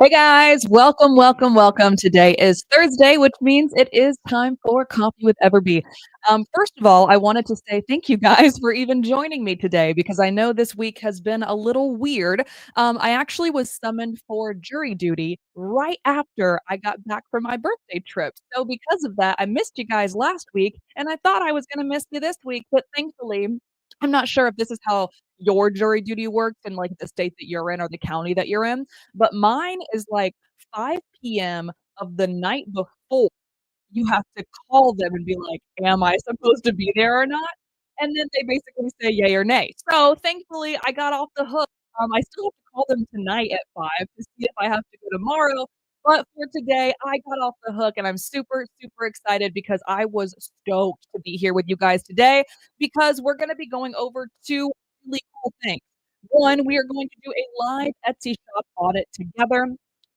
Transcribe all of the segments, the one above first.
Hey guys, welcome, welcome, welcome. Today is Thursday, which means it is time for Coffee with EverBee. First of all, I wanted to say thank you guys for even joining me today because I know this week has been a little weird. I actually was summoned for jury duty right after I got back from my birthday trip. So because of that, I missed you guys last week and I thought I was going to miss you this week, but thankfully, I'm not sure if this is how your jury duty works in like the state that you're in or the county that you're in, but mine is like 5 PM of the night before. You have to call them and be like, "Am I supposed to be there or not?" And then they basically say yay or nay. So, thankfully, I got off the hook. I still have to call them tonight at 5 to see if I have to go tomorrow, but for today, I got off the hook, and I'm super, super excited because I was stoked to be here with you guys today because we're gonna be going over 2 really cool things. One, we are going to do a live Etsy shop audit together.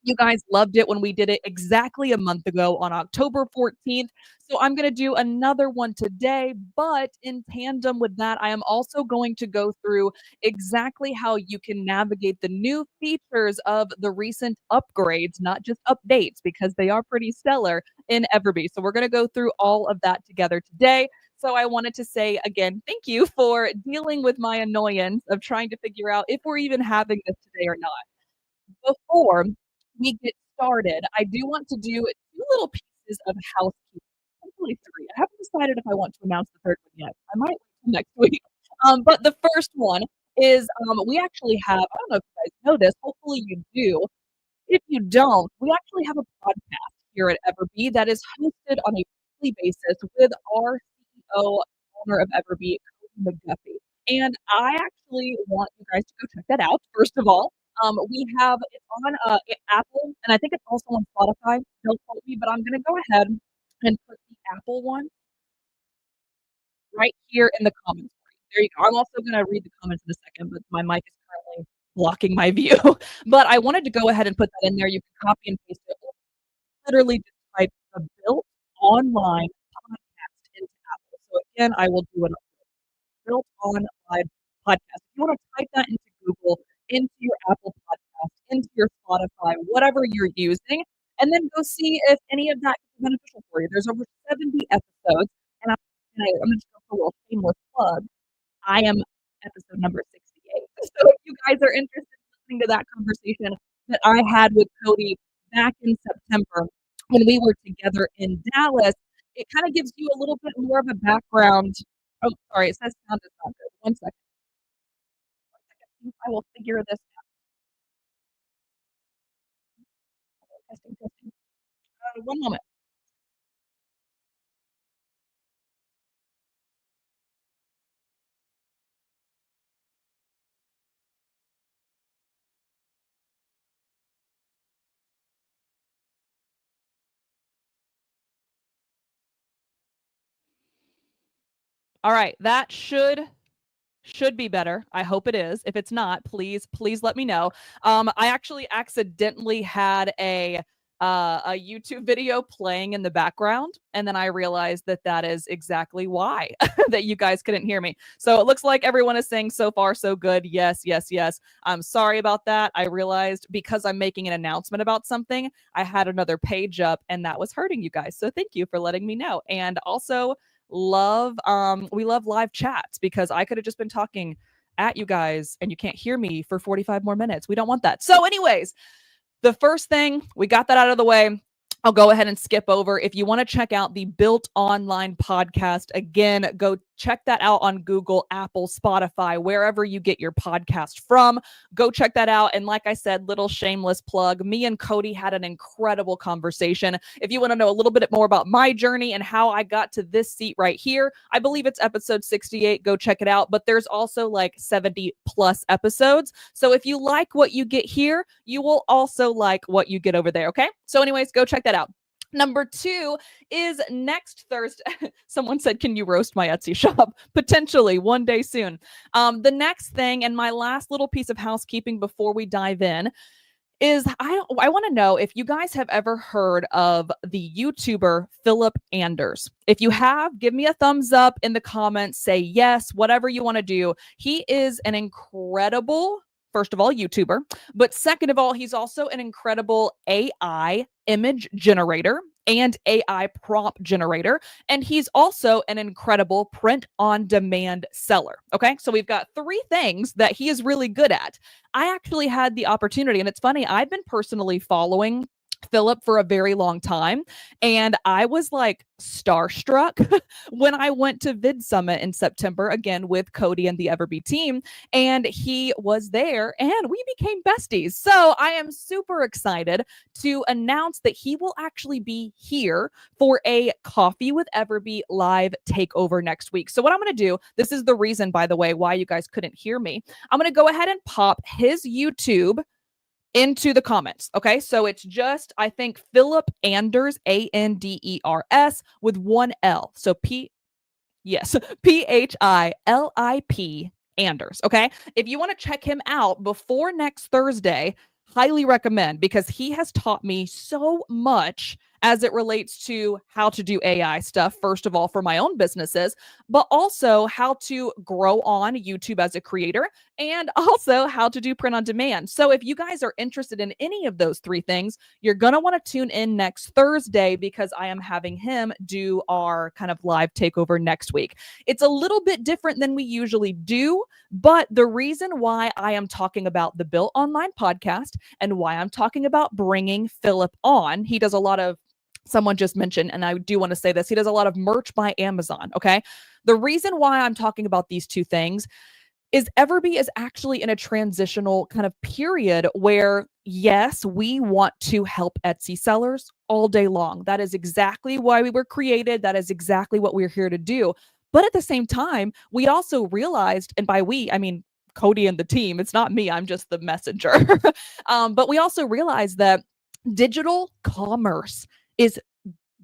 You guys loved it when we did it exactly a month ago on October 14th. So I'm going to do another one today, but in tandem with that, I am also going to go through exactly how you can navigate the new features of the recent upgrades, not just updates, because they are pretty stellar in EverBee. So we're going to go through all of that together today. So I wanted to say again, thank you for dealing with my annoyance of trying to figure out if we're even having this today or not. Before we get started, I do want to do 2 little pieces of housekeeping, hopefully 3. I haven't decided if I want to announce the 3rd one yet. I might wait till next week. But the first one is, we actually have I don't know if you guys know this, hopefully you do. If you don't, we actually have a podcast here at EverBee that is hosted on a weekly basis with our CEO, owner of EverBee, Cody McGuffey. And I actually want you guys to go check that out, first of all. We have it's on Apple, and I think it's also on Spotify. Don't quote me, but I'm going to go ahead and put the Apple one right here in the comments. There you go. I'm also going to read the comments in a second, but my mic is currently blocking my view. But I wanted to go ahead and put that in there. You can copy and paste it. Or literally just type the built online podcast into Apple. So again, I will do an built on live podcast. If you want to type that into Google, into your Apple podcast, into your Spotify, whatever you're using, and then go see if any of that is beneficial for you. There's over 70 episodes, and I'm just going to go for a little shameless plug. I am episode number 68. So if you guys are interested in listening to that conversation that I had with Cody back in September when we were together in Dallas, it kind of gives you a little bit more of a background. Oh, sorry, it says sound is not good. One second. One second. I will figure this out. Testing, testing. One moment. All right, that should be better. I hope it is. If it's not, please let me know. I actually accidentally had a YouTube video playing in the background, and then I realized that that is exactly why that you guys couldn't hear me. So it looks like everyone is saying so far so good. Yes, yes, yes. I'm sorry about that. I realized because I'm making an announcement about something, I had another page up, and that was hurting you guys. So thank you for letting me know. And also we love live chats because I could have just been talking at you guys and you can't hear me for 45 more minutes. We don't want that. So anyways, the first thing, we got that out of the way. I'll go ahead and skip over. If you want to check out the Built Online podcast, again, go check that out on Google, Apple, Spotify, wherever you get your podcast from. Go check that out. And like I said, little shameless plug, me and Cody had an incredible conversation. If you want to know a little bit more about my journey and how I got to this seat right here, I believe it's episode 68. Go check it out. But there's also like 70 plus episodes. So if you like what you get here, you will also like what you get over there. Okay. So anyways, go check that out. Number 2 is next Thursday. Someone said, "Can you roast my Etsy shop?" Potentially one day soon. The next thing, and my last little piece of housekeeping before we dive in, is I want to know if you guys have ever heard of the YouTuber Philip Anders. If you have, give me a thumbs up in the comments. Say yes, whatever you want to do. He is an incredible first of all, YouTuber, but second of all, he's also an incredible AI image generator and AI prompt generator. And he's also an incredible print on demand seller. Okay. So we've got three things that he is really good at. I actually had the opportunity, and it's funny, I've been personally following Philip for a very long time. And I was like starstruck when I went to Vid Summit in September, again with Cody and the EverBee team. And he was there and we became besties. So I am super excited to announce that he will actually be here for a Coffee with EverBee live takeover next week. So what I'm going to do, this is the reason, by the way, why you guys couldn't hear me. I'm going to go ahead and pop his YouTube into the comments. Okay. So it's just, I think, Philip Anders, Anders, with one L. So yes, Philip Anders. Okay. If you want to check him out before next Thursday, highly recommend, because he has taught me so much as it relates to how to do AI stuff, first of all, for my own businesses, but also how to grow on YouTube as a creator, and also how to do print on demand. So if you guys are interested in any of those three things, you're going to want to tune in next Thursday, because I am having him do our kind of live takeover next week. It's a little bit different than we usually do, but the reason why I am talking about the Built Online podcast and why I'm talking about bringing Philip on, he does a lot of, someone just mentioned, and I do want to say this, he does a lot of merch by Amazon. Okay. The reason why I'm talking about these two things is EverBee is actually in a transitional kind of period where, yes, we want to help Etsy sellers all day long. That is exactly why we were created. That is exactly what we're here to do. But at the same time, we also realized, and by we, I mean Cody and the team, it's not me, I'm just the messenger. But we also realized that digital commerce is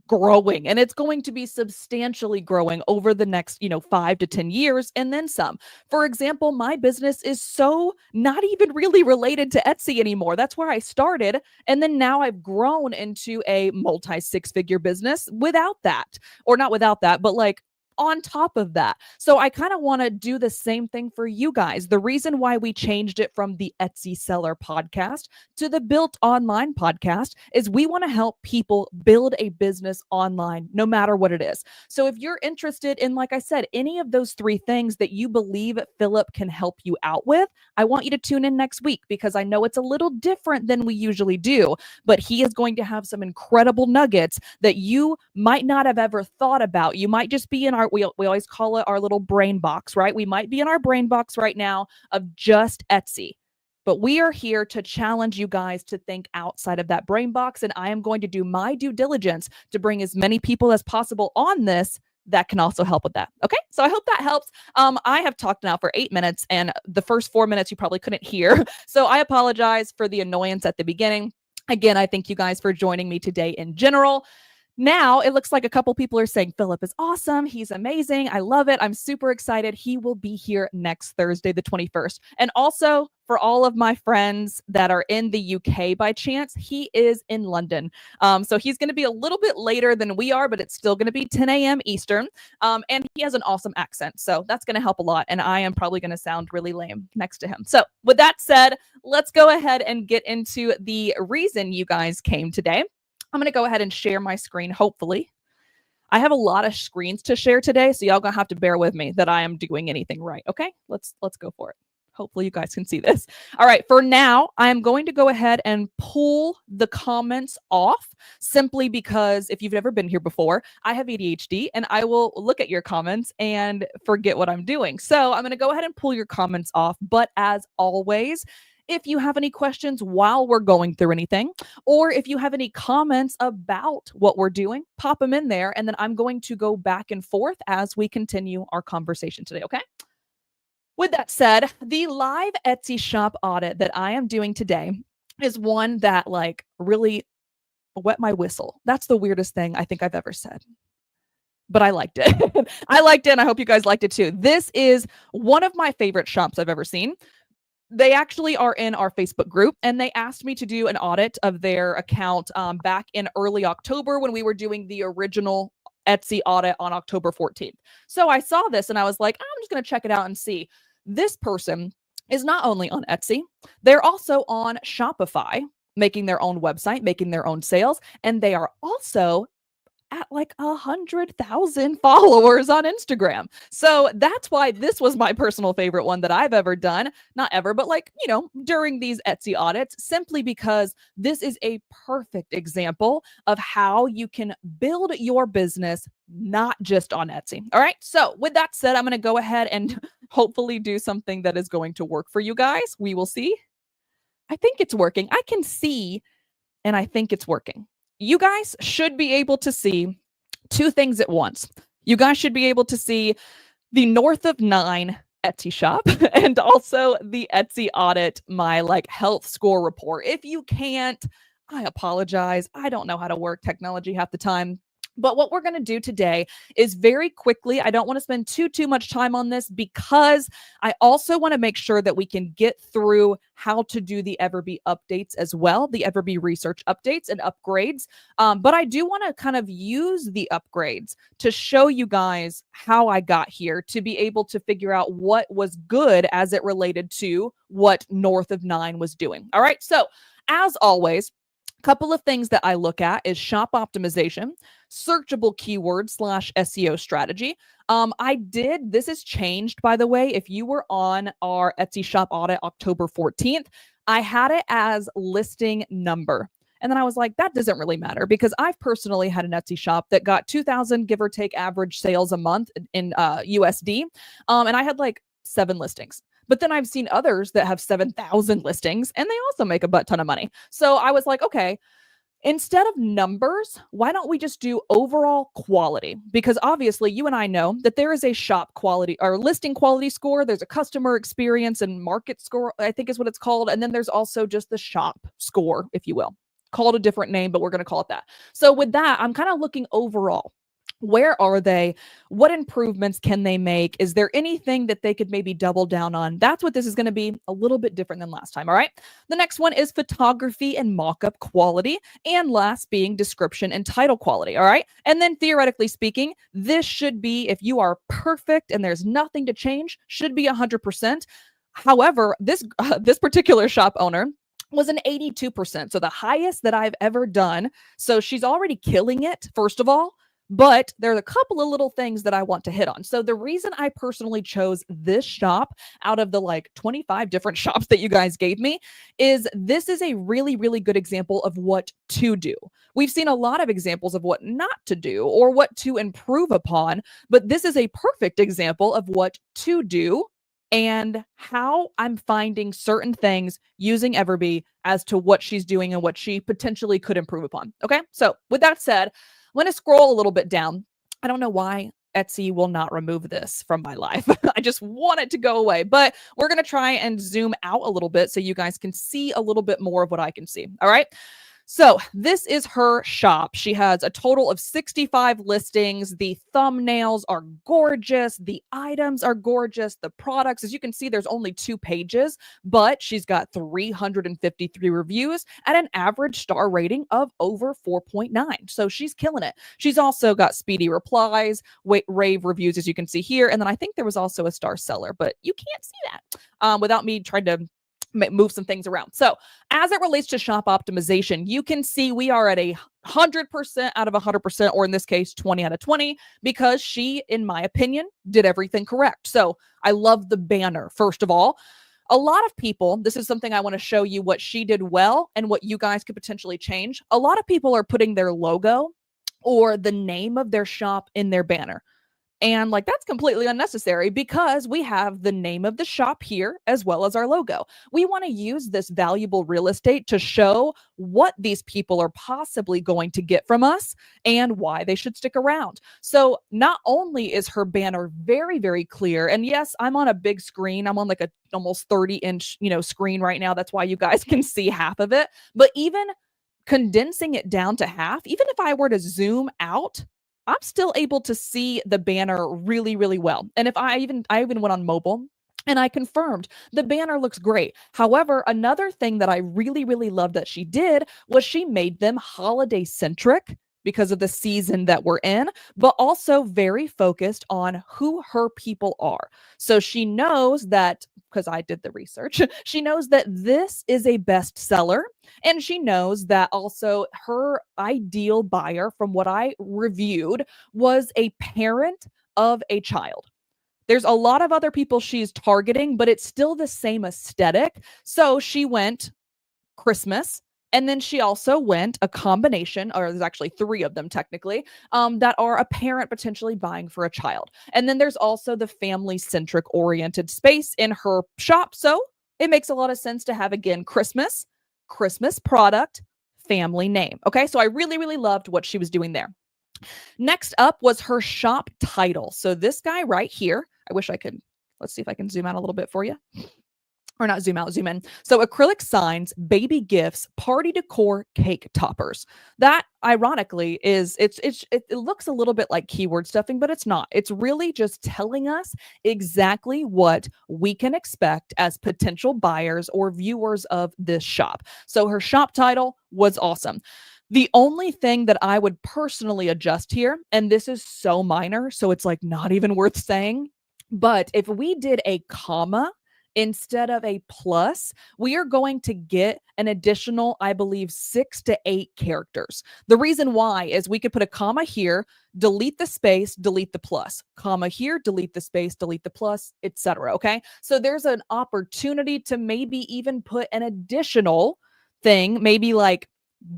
growing, and it's going to be substantially growing over the next 5 to 10 years and then some. For example, my business is so not even really related to Etsy anymore. That's where I started, and then now I've grown into a multi six-figure business without that, or not without that, but like on top of that. So I kind of want to do the same thing for you guys. The reason why we changed it from the Etsy Seller podcast to the Built Online podcast is we want to help people build a business online, no matter what it is. So if you're interested in, like I said, any of those three things that you believe Philip can help you out with, I want you to tune in next week, because I know it's a little different than we usually do, but he is going to have some incredible nuggets that you might not have ever thought about. You might just be in our, we always call it our little brain box, right? We might be in our brain box right now of just Etsy, but we are here to challenge you guys to think outside of that brain box. And I am going to do my due diligence to bring as many people as possible on this that can also help with that. Okay. So I hope that helps. I have talked now for 8 minutes, and the first 4 minutes you probably couldn't hear. So I apologize for the annoyance at the beginning. Again, I thank you guys for joining me today in general. Now it looks like a couple people are saying Philip is awesome. He's amazing. I love it. I'm super excited. He will be here next Thursday, the 21st. And also for all of my friends that are in the UK by chance, he is in London. So he's going to be a little bit later than we are, but it's still going to be 10 a.m. Eastern. And he has an awesome accent. So that's going to help a lot. And I am probably going to sound really lame next to him. So with that said, let's go ahead and get into the reason you guys came today. I'm going to go ahead and share my screen, hopefully. I have a lot of screens to share today, so y'all going to have to bear with me that I am doing anything right, okay? Let's go for it. Hopefully you guys can see this. All right, for now, I am going to go ahead and pull the comments off, simply because if you've never been here before, I have ADHD and I will look at your comments and forget what I'm doing. So I'm going to go ahead and pull your comments off. But as always, if you have any questions while we're going through anything, or if you have any comments about what we're doing, pop them in there, and then I'm going to go back and forth as we continue our conversation today, okay? With that said, the live Etsy shop audit that I am doing today is one that like really wet my whistle. That's the weirdest thing I think I've ever said, but I liked it. I liked it, and I hope you guys liked it too. This is one of my favorite shops I've ever seen. They actually are in our Facebook group, and they asked me to do an audit of their account back in early October when we were doing the original Etsy audit on October 14th. So I saw this and I was like, I'm just going to check it out and see. This person is not only on Etsy, they're also on Shopify, making their own website, making their own sales, and they are also at like 100,000 followers on Instagram. So that's why this was my personal favorite one that I've ever done. Not ever, but like, during these Etsy audits, simply because this is a perfect example of how you can build your business not just on Etsy. All right. So with that said, I'm going to go ahead and hopefully do something that is going to work for you guys. We will see. I think it's working. I can see and I think it's working. You guys should be able to see two things at once. You guys should be able to see the North of 9 Etsy shop and also the Etsy audit, my like health score report. If you can't, I apologize. I don't know how to work technology half the time. But what we're going to do today is very quickly, I don't want to spend too much time on this because I also want to make sure that we can get through how to do the EverBee updates as well, the EverBee research updates and upgrades. But I do want to kind of use the upgrades to show you guys how I got here to be able to figure out what was good as it related to what North of 9 was doing. All right. So as always, couple of things that I look at is shop optimization, searchable keyword / SEO strategy. This has changed, by the way. If you were on our Etsy shop audit October 14th, I had it as listing number. And then I was like, that doesn't really matter because I've personally had an Etsy shop that got 2,000 give or take average sales a month in USD. And I had like 7 listings. But then I've seen others that have 7,000 listings and they also make a butt ton of money. So I was like, okay, instead of numbers, why don't we just do overall quality? Because obviously you and I know that there is a shop quality or listing quality score. There's a customer experience and market score, I think is what it's called. And then there's also just the shop score, if you will. Called a different name, but we're going to call it that. So with that, I'm kind of looking overall. Where are they? What improvements can they make? Is there anything that they could maybe double down on? That's what this is going to be, a little bit different than last time. All right. The next one is photography and mock-up quality. And last being description and title quality. All right. And then theoretically speaking, this should be, if you are perfect and there's nothing to change, should be 100%. However, this particular shop owner was an 82%. So the highest that I've ever done. So she's already killing it, first of all. But there are a couple of little things that I want to hit on. So the reason I personally chose this shop out of the like 25 different shops that you guys gave me is this is a really, really good example of what to do. We've seen a lot of examples of what not to do or what to improve upon, but this is a perfect example of what to do and how I'm finding certain things using EverBee as to what she's doing and what she potentially could improve upon. Okay. So with that said, I'm going to scroll a little bit down. I don't know why Etsy will not remove this from my life. I just want it to go away, but we're going to try and zoom out a little bit so you guys can see a little bit more of what I can see. All right. So this is her shop. She has a total of 65 listings. The thumbnails are gorgeous. The items are gorgeous. The products, as you can see, there's only 2 pages, but she's got 353 reviews at an average star rating of over 4.9. So she's killing it. She's also got speedy replies, rave reviews, as you can see here. And then I think there was also a star seller, but you can't see that without me trying to move some things around. So as it relates to shop optimization, you can see we are at 100% out of 100%, or in this case, 20 out of 20, because she, in my opinion, did everything correct. So I love the banner, first of all. A lot of people, this is something I want to show you what she did well and what you guys could potentially change. A lot of people are putting their logo or the name of their shop in their banner. And like, that's completely unnecessary because we have the name of the shop here as well as our logo. We want to use this valuable real estate to show what these people are possibly going to get from us and why they should stick around. So not only is her banner very, very clear, and yes, I'm on a big screen. I'm on like a almost 30-inch, screen right now. That's why you guys can see half of it. But even condensing it down to half, even if I were to zoom out, I'm still able to see the banner really, really well. And if I even went on mobile and I confirmed the banner looks great. However, another thing that I really, really loved that she did was she made them holiday centric because of the season that we're in, but also very focused on who her people are. So she knows that, because I did the research, she knows that this is a bestseller. And she knows that also her ideal buyer, from what I reviewed, was a parent of a child. There's a lot of other people she's targeting, but it's still the same aesthetic. So she went Christmas. And then she also went a combination, or there's actually three of them technically, that are a parent potentially buying for a child. And then there's also the family centric oriented space in her shop. So it makes a lot of sense to have, again, Christmas product, family name. Okay. So I really, really loved what she was doing there. Next up was her shop title. So this guy right here, I wish I could, let's see if I can zoom out a little bit for you. Or not zoom out, zoom in. So acrylic signs, baby gifts, party decor, cake toppers. That ironically is it looks a little bit like keyword stuffing, but it's not. It's really just telling us exactly what we can expect as potential buyers or viewers of this shop. So her shop title was awesome. The only thing that I would personally adjust here, and this is so minor, so it's like not even worth saying, but if we did a comma instead of a plus, we are going to get an additional, I believe, 6 to 8 characters. The reason why is we could put a comma here, delete the space, delete the plus, comma here, delete the space, delete the plus, etc. Okay. So there's an opportunity to maybe even put an additional thing, maybe like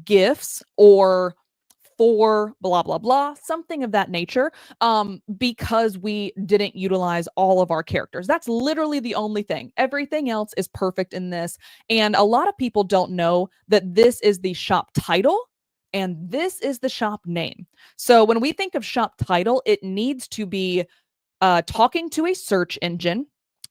gifts or for blah blah blah, something of that nature, because we didn't utilize all of our characters. That's literally the only thing. Everything else is perfect in this, and a lot of people don't know that this is the shop title and this is the shop name. So when we think of shop title, it needs to be talking to a search engine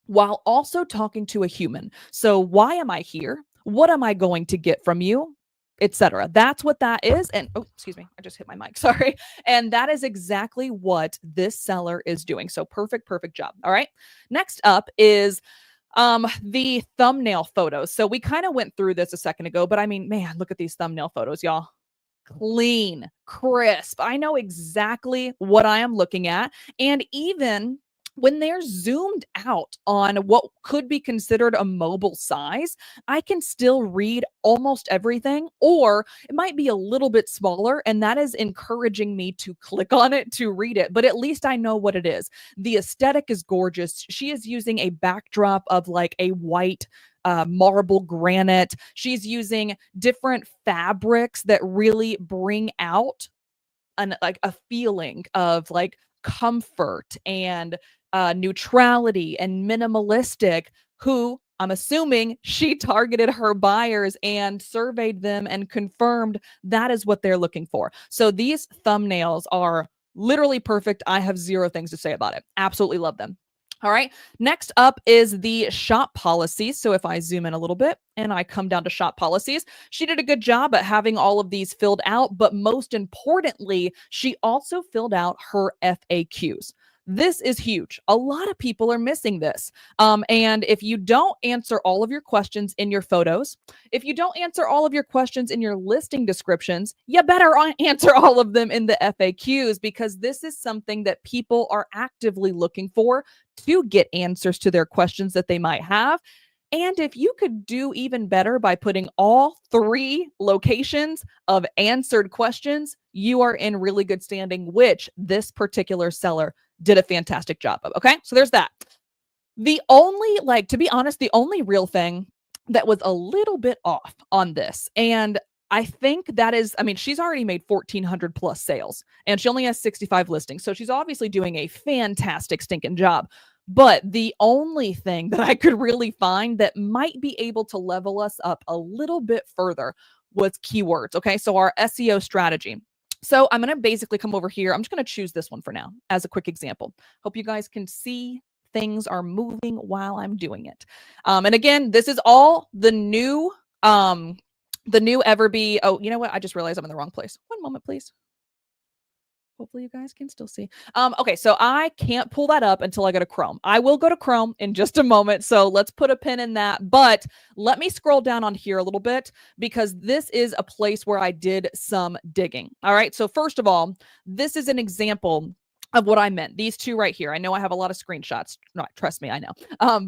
while also talking to a human. So why am I here? What am I going to get from you? Etc. That's what that is. And oh, excuse me, I just hit my mic. Sorry. And that is exactly what this seller is doing. So perfect, perfect job. All right. Next up is the thumbnail photos. So we kind of went through this a second ago, but I mean, man, look at these thumbnail photos, y'all. Clean, crisp. I know exactly what I am looking at. And even when they're zoomed out on what could be considered a mobile size, I can still read almost everything, or it might be a little bit smaller, and that is encouraging me to click on it to read it, but at least I know what it is. The aesthetic is gorgeous. She is using a backdrop of like a white marble granite. She's using different fabrics that really bring out like a feeling of like comfort and neutrality and minimalistic, who I'm assuming she targeted her buyers and surveyed them and confirmed that is what they're looking for. So these thumbnails are literally perfect. I have zero things to say about it. Absolutely love them. All right. Next up is the shop policies. So if I zoom in a little bit and I come down to shop policies, she did a good job at having all of these filled out. But most importantly, she also filled out her FAQs. This is huge. A lot of people are missing this. And if you don't answer all of your questions in your photos, if you don't answer all of your questions in your listing descriptions, you better answer all of them in the FAQs, because this is something that people are actively looking for to get answers to their questions that they might have. And if you could do even better by putting all 3 locations of answered questions, you are in really good standing, which this particular seller did a fantastic job of. Okay, so there's that. The only, like, to be honest, the only real thing that was a little bit off on this, and I think that is, I mean, she's already made 1,400 plus sales and she only has 65 listings. So she's obviously doing a fantastic stinking job. But the only thing that I could really find that might be able to level us up a little bit further was keywords. Okay, so our SEO strategy. So I'm going to basically come over here. I'm just going to choose this one for now as a quick example. Hope you guys can see things are moving while I'm doing it. And again, this is all the new EverBee. Oh, you know what? I just realized I'm in the wrong place. One moment, please. Hopefully you guys can still see. Okay, so I can't pull that up until I go to Chrome. I will go to Chrome in just a moment, so let's put a pin in that. But let me scroll down on here a little bit because this is a place where I did some digging. All right, so first of all, this is an example of what I meant. These two right here. I know I have a lot of screenshots. No, trust me, I know.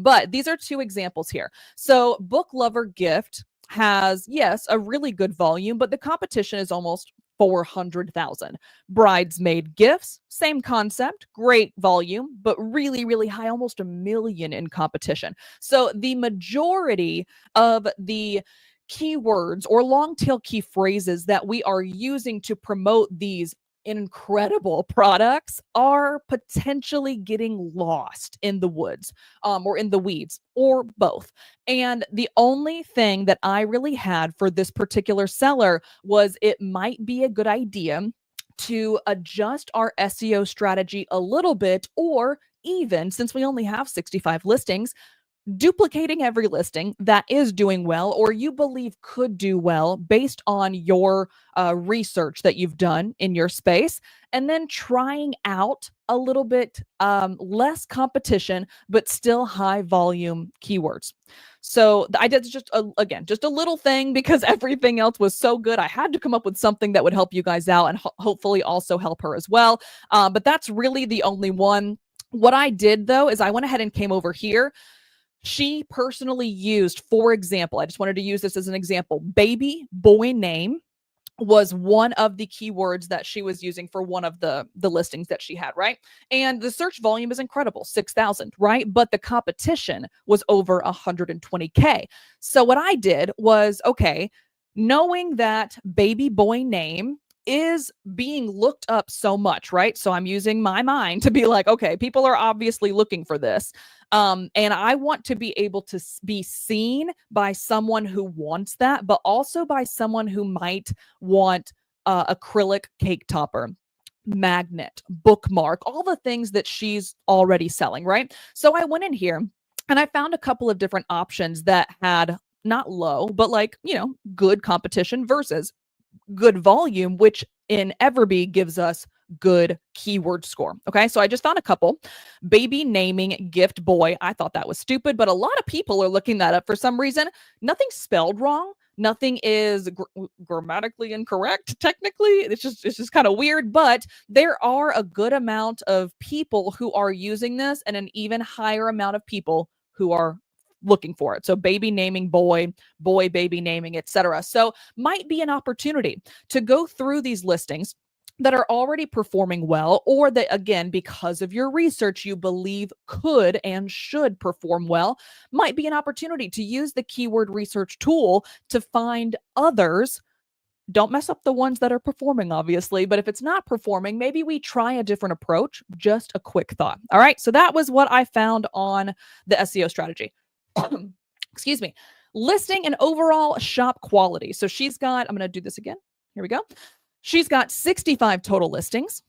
But these are two examples here. So Book Lover Gift has, yes, a really good volume, but the competition is almost 400,000. Bridesmaid Gifts, same concept, great volume, but really, really high, almost 1 million in competition. So the majority of the keywords or long tail key phrases that we are using to promote these incredible products are potentially getting lost in the woods, or in the weeds, or both. And the only thing that I really had for this particular seller was it might be a good idea to adjust our SEO strategy a little bit, or even since we only have 65 listings, duplicating every listing that is doing well or you believe could do well based on your research that you've done in your space, and then trying out a little bit less competition but still high volume keywords. So I did just again just a little thing because everything else was so good. I had to come up with something that would help you guys out and hopefully also help her as well. But that's really the only one. What I did though is I went ahead and came over here. She personally used, for example, I just wanted to use this as an example, baby boy name was one of the keywords that she was using for one of the listings that she had, right? And the search volume is incredible, 6,000, right? But the competition was over 120K. So what I did was, okay, knowing that baby boy name is being looked up so much, right? So I'm using my mind to be like, okay, people are obviously looking for this. And I want to be able to be seen by someone who wants that, but also by someone who might want acrylic cake topper, magnet, bookmark, all the things that she's already selling, right? So I went in here and I found a couple of different options that had not low, but like, good competition versus good volume, which in EverBee gives us good keyword score. Okay, so I just found a couple. Baby naming gift boy. I thought that was stupid, but a lot of people are looking that up for some reason. Nothing's spelled wrong. Nothing is grammatically incorrect. Technically, it's just kind of weird, but there are a good amount of people who are using this, and an even higher amount of people who are looking for it. So baby naming boy, boy baby naming, etc. So might be an opportunity to go through these listings that are already performing well, or that, again, because of your research, you believe could and should perform well. Might be an opportunity to use the keyword research tool to find others. Don't mess up the ones that are performing, obviously, but if it's not performing, maybe we try a different approach. Just a quick thought. All right, so that was what I found on the SEO strategy. Excuse me. Listing and overall shop quality. So she's got, I'm going to do this again. Here we go. She's got 65 total listings,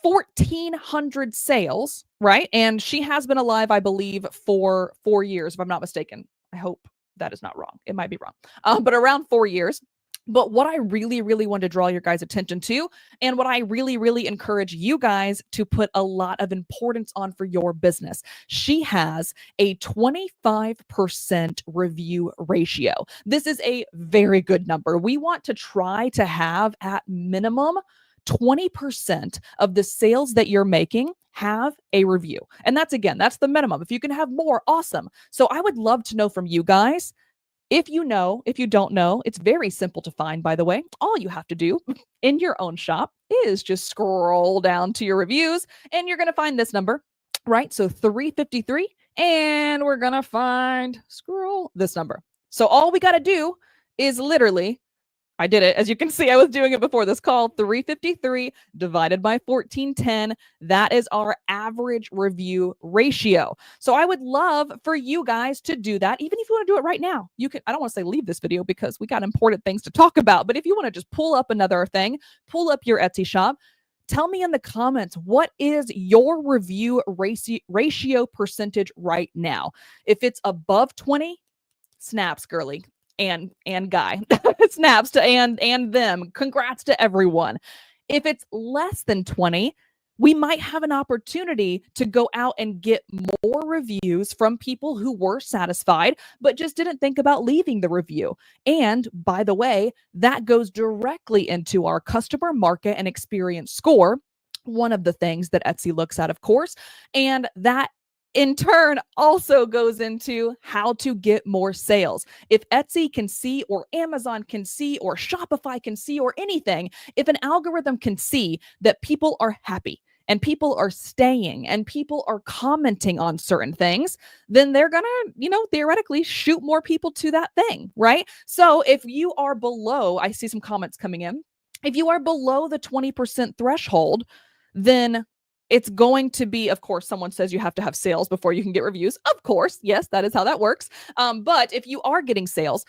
1,400 sales, right? And she has been alive, I believe, for 4 years, if I'm not mistaken. I hope that is not wrong. It might be wrong, but around 4 years. But what I really, really want to draw your guys' attention to, and what I really, really encourage you guys to put a lot of importance on for your business, she has a 25% review ratio. This is a very good number. We want to try to have at minimum 20% of the sales that you're making have a review. And that's the minimum. If you can have more, awesome. So I would love to know from you guys. If you don't know, it's very simple to find, by the way. All you have to do in your own shop is just scroll down to your reviews and you're going to find this number, right? So 353, and we're going to scroll this number. So all we got to do is literally, I did it. As you can see, I was doing it before this call. 353 divided by 1410. That is our average review ratio. So I would love for you guys to do that. Even if you want to do it right now, you can. I don't want to say leave this video because we got important things to talk about. But if you want to just pull up another thing, pull up your Etsy shop. Tell me in the comments, what is your review ratio percentage right now? If it's above 20, snaps, girly. And guy. Snaps to and them. Congrats to everyone. If it's less than 20, we might have an opportunity to go out and get more reviews from people who were satisfied, but just didn't think about leaving the review. And by the way, that goes directly into our customer market and experience score, one of the things that Etsy looks at, of course. And that in turn also goes into how to get more sales. If Etsy can see, or Amazon can see, or Shopify can see, or anything, if an algorithm can see that people are happy and people are staying and people are commenting on certain things, then they're going to, theoretically shoot more people to that thing, right? So if you are below, I see some comments coming in. If you are below the 20% threshold, then it's going to be, of course, someone says you have to have sales before you can get reviews. Of course, yes, that is how that works. But if you are getting sales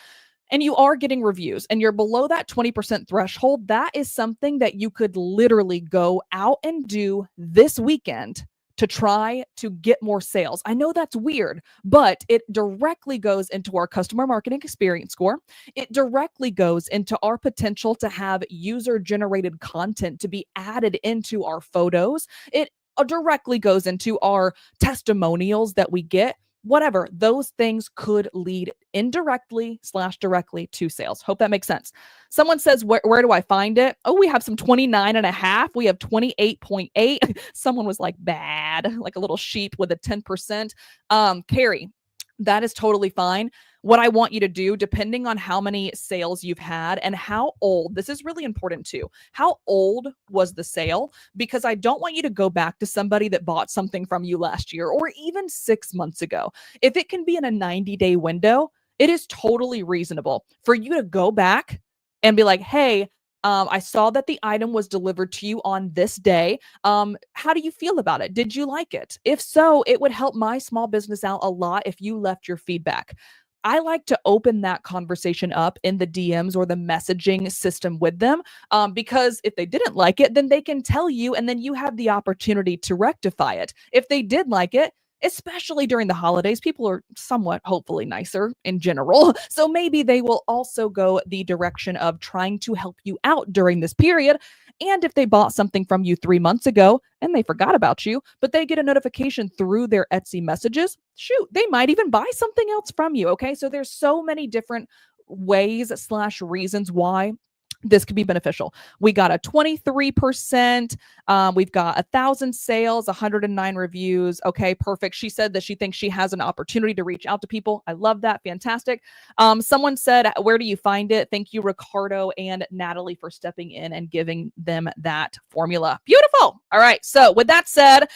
and you are getting reviews and you're below that 20% threshold, that is something that you could literally go out and do this weekend to try to get more sales. I know that's weird, but it directly goes into our customer marketing experience score. It directly goes into our potential to have user-generated content to be added into our photos. It directly goes into our testimonials that we get. Whatever, those things could lead indirectly / directly to sales. Hope that makes sense. Someone says, where do I find it? Oh, we have some 29.5. We have 28.8. Someone was like, bad, like a little sheep with a 10%. Carrie, that is totally fine. What I want you to do, depending on how many sales you've had and how old, this is really important too. How old was the sale? Because I don't want you to go back to somebody that bought something from you last year or even 6 months ago. If it can be in a 90-day window, it is totally reasonable for you to go back and be like, hey, I saw that the item was delivered to you on this day. How do you feel about it? Did you like it? If so, it would help my small business out a lot if you left your feedback. I like to open that conversation up in the DMs or the messaging system with them, because if they didn't like it, then they can tell you, and then you have the opportunity to rectify it. If they did like it, especially during the holidays, people are somewhat hopefully nicer in general. So maybe they will also go the direction of trying to help you out during this period. And if they bought something from you 3 months ago and they forgot about you, but they get a notification through their Etsy messages, shoot, they might even buy something else from you. Okay. So there's so many different ways / reasons why this could be beneficial. We got a 23%. We've got 1,000 sales, 109 reviews. Okay, perfect. She said that she thinks she has an opportunity to reach out to people. I love that. Fantastic. Someone said, where do you find it? Thank you, Ricardo and Natalie, for stepping in and giving them that formula. Beautiful. All right. So with that said,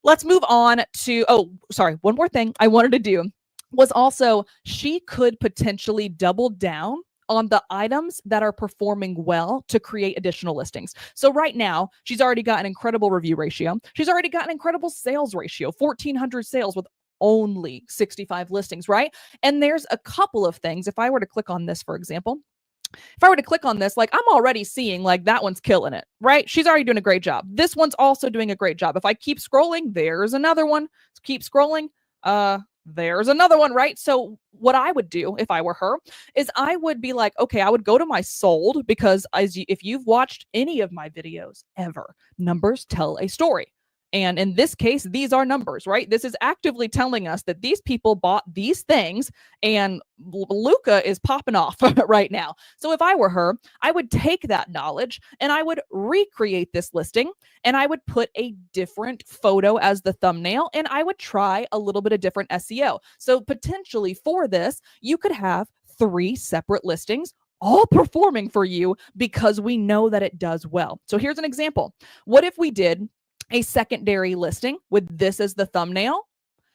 let's move on to, one more thing I wanted to do was also, she could potentially double down on the items that are performing well to create additional listings. So right now, she's already got an incredible review ratio. She's already got an incredible sales ratio, 1,400 sales with only 65 listings, right? And there's a couple of things. If I were to click on this, for example, if I were to click on this, like, I'm already seeing like that one's killing it, right? She's already doing a great job. This one's also doing a great job. If I keep scrolling, there's another one. Keep scrolling. There's another one, right? So what I would do if I were her is I would be like, okay, I would go to my sold, because if you've watched any of my videos ever, numbers tell a story. And in this case, these are numbers, right? This is actively telling us that these people bought these things, and Luca is popping off right now. So if I were her, I would take that knowledge and I would recreate this listing, and I would put a different photo as the thumbnail, and I would try a little bit of different SEO. So potentially for this, you could have 3 separate listings all performing for you because we know that it does well. So here's an example. What if we did a secondary listing with this as the thumbnail?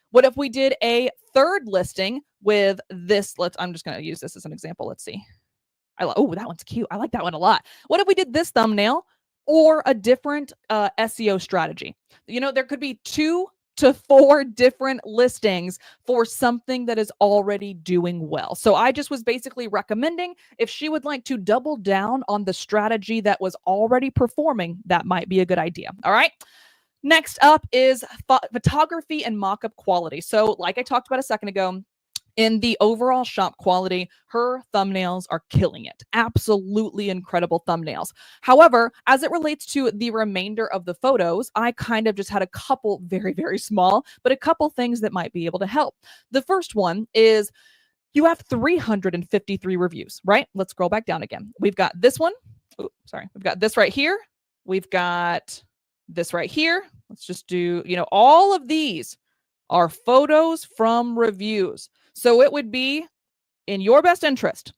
What if we did a third listing with this? I'm just going to use this as an example. Let's see. Oh, that one's cute. I like that one a lot. What if we did this thumbnail or a different SEO strategy? There could be 2 to 4 different listings for something that is already doing well. So I just was basically recommending, if she would like to double down on the strategy that was already performing, that might be a good idea. All right. Next up is photography and mock-up quality. So like I talked about a second ago, In the overall shop quality, her thumbnails are killing it. Absolutely incredible thumbnails. However, as it relates to the remainder of the photos, I kind of just had a couple very, very small, but a couple things that might be able to help. The first one is you have 353 reviews, right? Let's scroll back down again. We've got this one. Oh, sorry. We've got this right here. We've got this right here. Let's just do, all of these are photos from reviews. So it would be in your best interest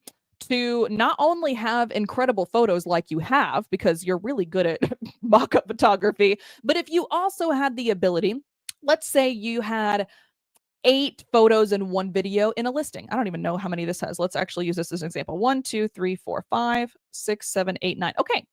to not only have incredible photos like you have, because you're really good at mock-up photography, but if you also had the ability, let's say you had 8 photos in one video in a listing. I don't even know how many this has. Let's actually use this as an example. 1, 2, 3, 4, 5, 6, 7, 8, 9. Okay,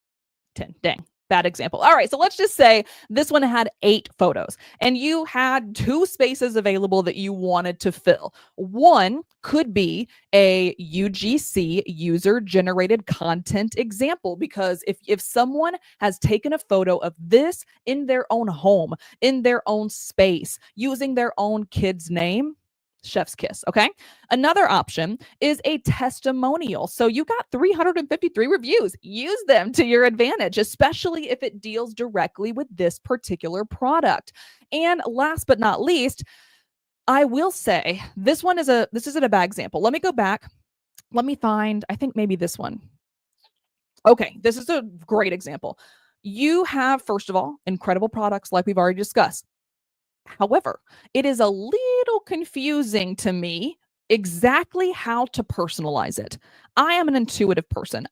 10. Dang. Bad example. All right, so let's just say this one had 8 photos and you had 2 spaces available that you wanted to fill. One could be a UGC, user generated content example, because if someone has taken a photo of this in their own home, in their own space, using their own kid's name, chef's kiss. Okay. Another option is a testimonial. So you got 353 reviews. Use them to your advantage, especially if it deals directly with this particular product. And last but not least, I will say this isn't a bad example. Let me go back. Let me find, I think maybe this one. Okay. This is a great example. You have, first of all, incredible products like we've already discussed. However, it is a little confusing to me exactly how to personalize it. I am an intuitive person.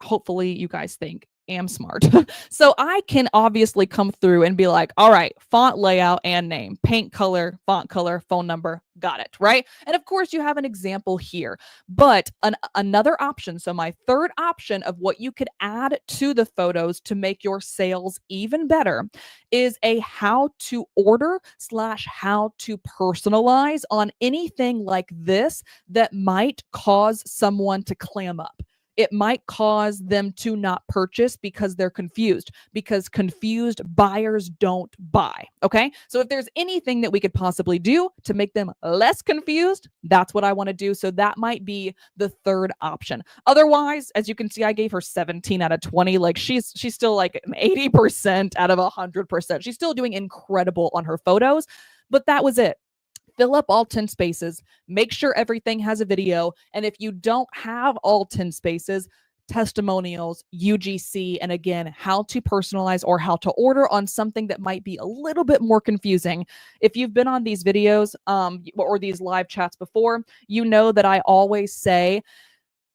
Hopefully you guys think, am smart. So I can obviously come through and be like, all right, font layout and name, paint color, font color, phone number, got it, right? And of course you have an example here, but another option, so my third option of what you could add to the photos to make your sales even better is a how to order / how to personalize on anything like this that might cause someone to clam up. It might cause them to not purchase because they're confused, because confused buyers don't buy. Okay. So if there's anything that we could possibly do to make them less confused, that's what I want to do. So that might be the third option. Otherwise, as you can see, I gave her 17 out of 20. Like she's still like 80% out of 100%. She's still doing incredible on her photos, but that was it. Fill up all 10 spaces, make sure everything has a video. And if you don't have all 10 spaces, testimonials, UGC, and again, how to personalize or how to order on something that might be a little bit more confusing. If you've been on these videos or these live chats before, you know that I always say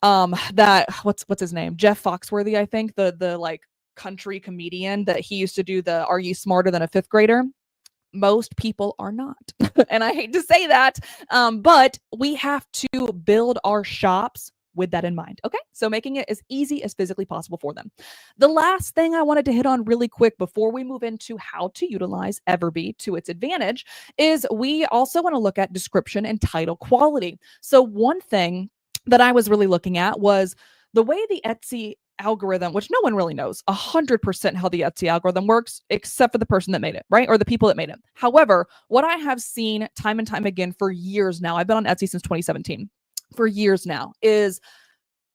that, what's his name? Jeff Foxworthy, I think, the like country comedian that he used to do the Are You Smarter Than a Fifth Grader? Most people are not. And I hate to say that, but we have to build our shops with that in mind. Okay. So making it as easy as physically possible for them. The last thing I wanted to hit on really quick before we move into how to utilize EverBee to its advantage is we also want to look at description and title quality. So one thing that I was really looking at was the way the Etsy algorithm, which no one really knows 100% how the Etsy algorithm works, except for the person that made it, right? Or the people that made it. However, what I have seen time and time again for years now, I've been on Etsy since 2017, for years now, is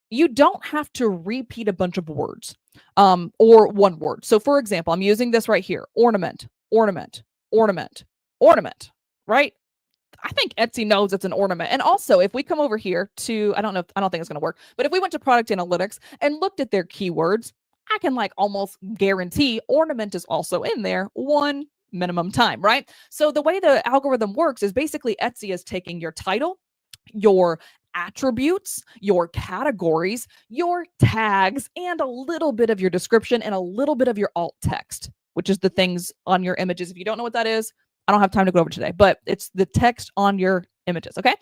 you don't have to repeat a bunch of words or one word. So for example, I'm using this right here, ornament, ornament, ornament, ornament, right? I think Etsy knows it's an ornament. And also, if we come over here to, I don't think it's going to work, but if we went to product analytics and looked at their keywords, I can like almost guarantee ornament is also in there one minimum time, right? So the way the algorithm works is basically Etsy is taking your title, your attributes, your categories, your tags, and a little bit of your description and a little bit of your alt text, which is the things on your images. If you don't know what that is, I don't have time to go over today, but it's the text on your images, okay?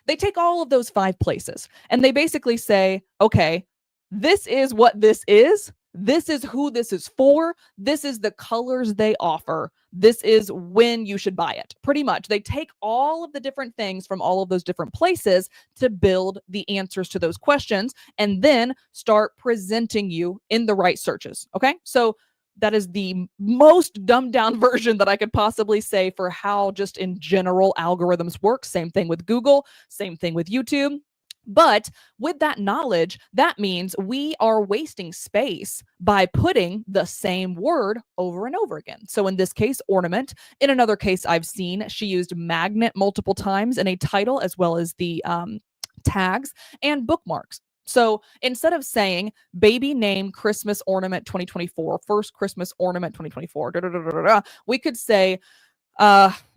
They take all of those 5 places and they basically say, okay, this is what this is. This is who this is for. This is the colors they offer. This is when you should buy it. Pretty much. They take all of the different things from all of those different places to build the answers to those questions and then start presenting you in the right searches, okay? So that is the most dumbed down version that I could possibly say for how just in general algorithms work. Same thing with Google, same thing with YouTube. But with that knowledge, that means we are wasting space by putting the same word over and over again. So in this case, ornament. In another case I've seen, she used magnet multiple times in a title as well as the tags and bookmarks. So instead of saying baby name Christmas ornament 2024, first Christmas ornament 2024, we could say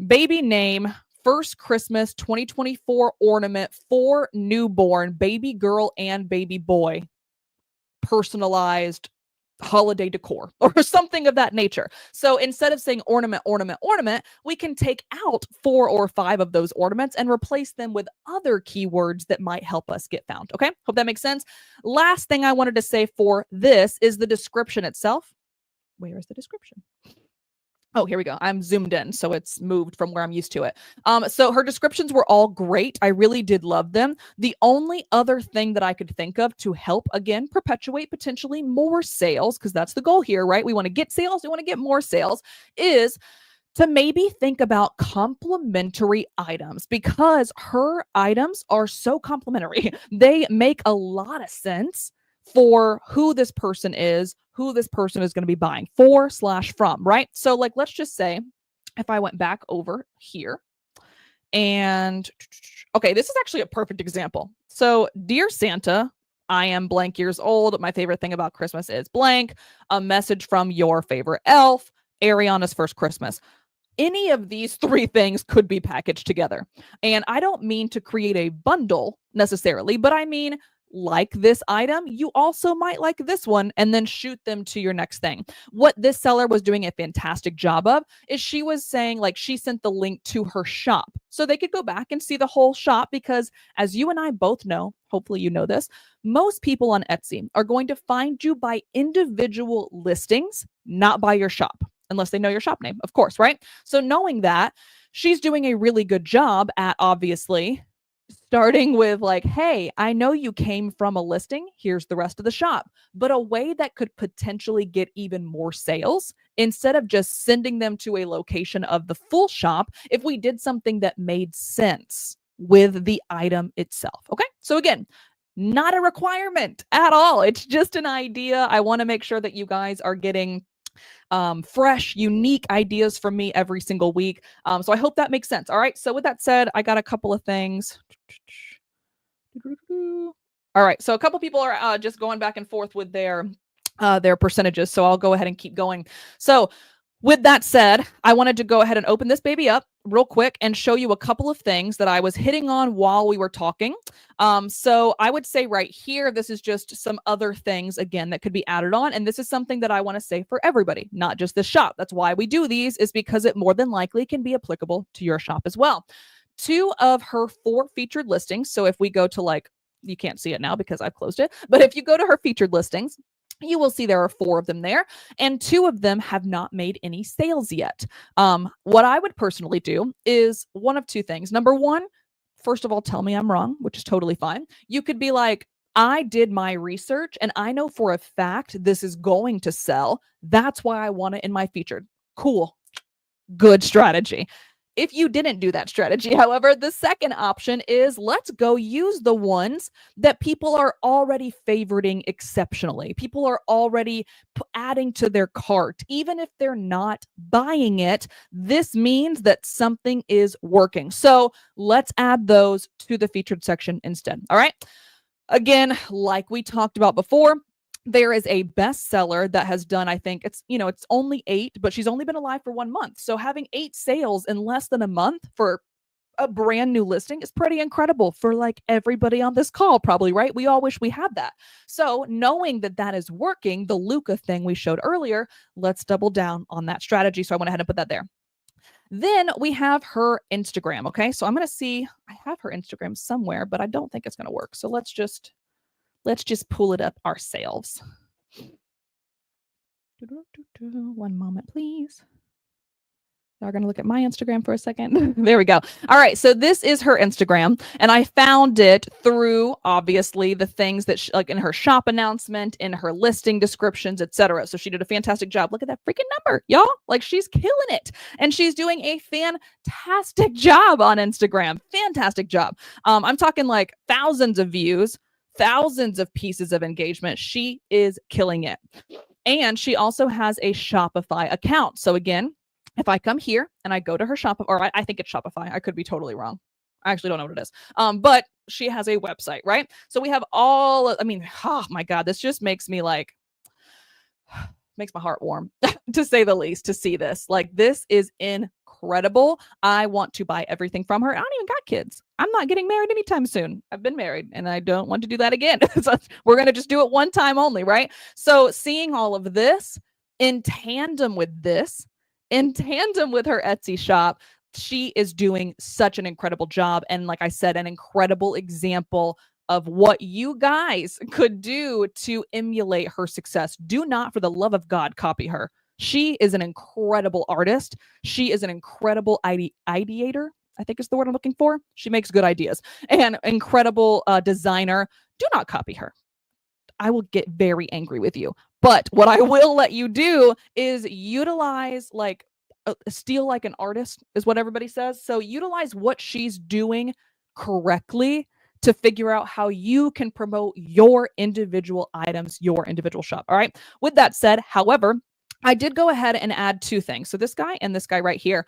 baby name first Christmas 2024 ornament for newborn baby girl and baby boy, personalized holiday decor or something of that nature. So instead of saying ornament, ornament, ornament, we can take out 4 or 5 of those ornaments and replace them with other keywords that might help us get found. Okay, hope that makes sense. Last thing I wanted to say for this is the description itself. Where is the description? Oh, here we go. I'm zoomed in, so it's moved from where I'm used to it. So her descriptions were all great. I really did love them. The only other thing that I could think of to help, again, perpetuate potentially more sales, because that's the goal here, right? We want to get sales, we want to get more sales, is to maybe think about complementary items, because her items are so complementary. They make a lot of sense for who this person is, who this person is going to be buying for/from, right? So like, let's just say if I went back over here and okay, this is actually a perfect example. So, dear Santa, I am blank years old. My favorite thing about Christmas is blank. A message from your favorite elf, Ariana's first Christmas. Any of these 3 things could be packaged together. And I don't mean to create a bundle necessarily, but I mean, like this item, you also might like this one, and then shoot them to your next thing. What this seller was doing a fantastic job of is she was saying, like, she sent the link to her shop so they could go back and see the whole shop, because as you and I both know, hopefully you know this, most people on Etsy are going to find you by individual listings, not by your shop, unless they know your shop name, of course, right? So knowing that, she's doing a really good job at obviously starting with like, hey, I know you came from a listing. Here's the rest of the shop. But a way that could potentially get even more sales, instead of just sending them to a location of the full shop, if we did something that made sense with the item itself. Okay. So again, not a requirement at all. It's just an idea. I want to make sure that you guys are getting fresh, unique ideas from me every single week. So I hope that makes sense. All right. So with that said, I got a couple of things. All right. So a couple people are just going back and forth with their percentages. So I'll go ahead and keep going. So with that said, I wanted to go ahead and open this baby up real quick and show you a couple of things that I was hitting on while we were talking. So I would say right here, this is just some other things, again, that could be added on. And this is something that I want to say for everybody, not just this shop. That's why we do these, is because it more than likely can be applicable to your shop as well. 2 of her 4 featured listings. So if we go to, like, you can't see it now because I've closed it, but if you go to her featured listings, you will see there are 4 of them there, and 2 of them have not made any sales yet. What I would personally do is one of 2 things. Number 1, first of all, tell me I'm wrong, which is totally fine. You could be like, I did my research and I know for a fact this is going to sell. That's why I want it in my featured. Cool. Good strategy. If you didn't do that strategy, however, the second option is, let's go use the ones that people are already favoriting exceptionally. People are already adding to their cart. Even if they're not buying it, this means that something is working. So let's add those to the featured section instead. All right. Again, like we talked about before, there is a bestseller that has done, I think it's only 8, but she's only been alive for 1 month. So having 8 sales in less than a month for a brand new listing is pretty incredible for like everybody on this call, probably, right? We all wish we had that. So knowing that that is working, the Luca thing we showed earlier, let's double down on that strategy. So I went ahead and put that there. Then we have her Instagram. Okay. So I'm going to see, I have her Instagram somewhere, but I don't think it's going to work. So let's just pull it up ourselves. 1 moment, please. Y'all gonna look at my Instagram for a second? There we go. All right, so this is her Instagram, and I found it through obviously the things that like in her shop announcement, in her listing descriptions, etc. So she did a fantastic job. Look at that freaking number, y'all. Like she's killing it, and she's doing a fantastic job on Instagram. Fantastic job. I'm talking like thousands of views, thousands of pieces of engagement. She is killing it, and she also has a Shopify account. So again, if I come here and I go to her Shopify, or I think it's Shopify, I could be totally wrong. I actually don't know what it is. But she has a website, right? So we have all, I mean, oh my God, this just makes me like, makes my heart warm to say the least, to see this. Like, this is incredible. I want to buy everything from her. I don't even got kids. I'm not getting married anytime soon. I've been married and I don't want to do that again. So we're going to just do it one time only, right? So seeing all of this in tandem with this, in tandem with her Etsy shop, she is doing such an incredible job. And like I said, an incredible example of what you guys could do to emulate her success. Do not, for the love of God, copy her. She is an incredible artist. She is an incredible ideator, I think is the word I'm looking for. She makes good ideas. And incredible designer. Do not copy her. I will get very angry with you. But what I will let you do is utilize, like, steal like an artist is what everybody says. So utilize what she's doing correctly to figure out how you can promote your individual items, your individual shop. All right. With that said, however, I did go ahead and add two things. So this guy and this guy right here,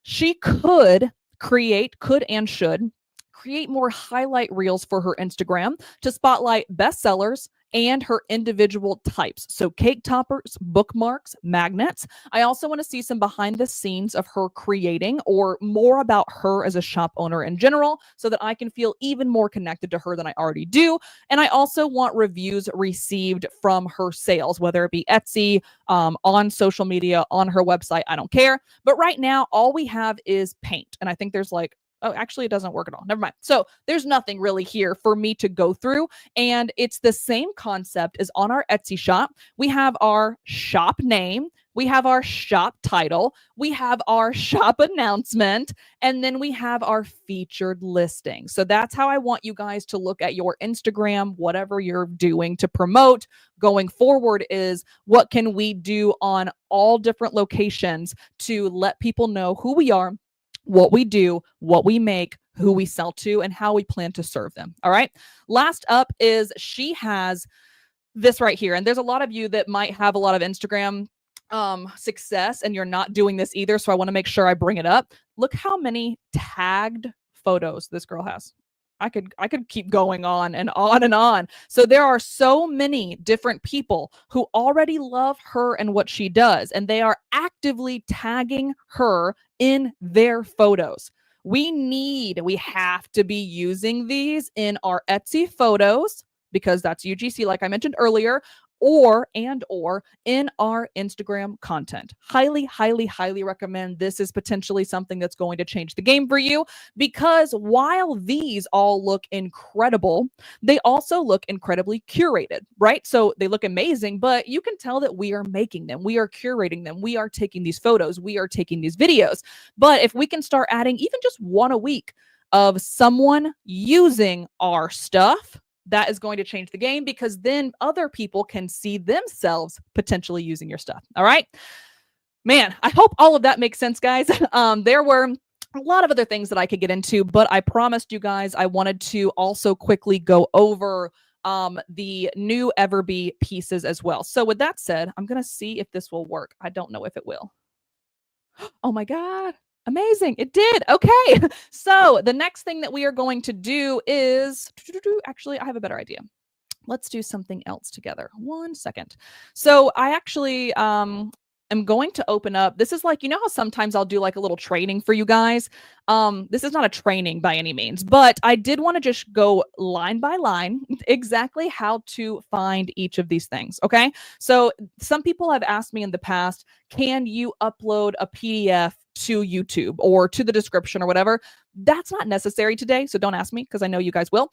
she could and should create more highlight reels for her Instagram to spotlight bestsellers and her individual types. So cake toppers, bookmarks, magnets. I also want to see some behind the scenes of her creating, or more about her as a shop owner in general, so that I can feel even more connected to her than I already do. And I also want reviews received from her sales, whether it be Etsy, on social media, on her website, I don't care. But right now, all we have is paint. And I think there's like, oh, actually, it doesn't work at all. Never mind. So there's nothing really here for me to go through. And it's the same concept as on our Etsy shop. We have our shop name. We have our shop title. We have our shop announcement. And then we have our featured listing. So that's how I want you guys to look at your Instagram, whatever you're doing to promote going forward, is what can we do on all different locations to let people know who we are, what we do, what we make, who we sell to, and how we plan to serve them. All right. Last up is she has this right here. And there's a lot of you that might have a lot of Instagram success and you're not doing this either. So I want to make sure I bring it up. Look how many tagged photos this girl has. I could keep going on and on and on. So there are so many different people who already love her and what she does, and they are actively tagging her in their photos. We have to be using these in our Etsy photos, because that's UGC, like I mentioned earlier, or in our Instagram content. Highly, highly, highly recommend. This is potentially something that's going to change the game for you, because while these all look incredible, they also look incredibly curated, right? So they look amazing, but you can tell that we are making them. We are curating them. We are taking these photos. We are taking these videos. But if we can start adding even just one a week of someone using our stuff, that is going to change the game, because then other people can see themselves potentially using your stuff. All right, man, I hope all of that makes sense, guys. There were a lot of other things that I could get into, but I promised you guys I wanted to also quickly go over the new EverBee pieces as well. So with that said, I'm going to see if this will work. I don't know if it will. Oh my God. Amazing. It did. Okay. So the next thing that we are going to do is, actually, I have a better idea. Let's do something else together. 1 second. So I actually am going to open up. This is like, you know how sometimes I'll do like a little training for you guys. This is not a training by any means, but I did want to just go line by line exactly how to find each of these things. Okay. So some people have asked me in the past, can you upload a PDF to YouTube or to the description or whatever? That's not necessary today. So don't ask me, because I know you guys will.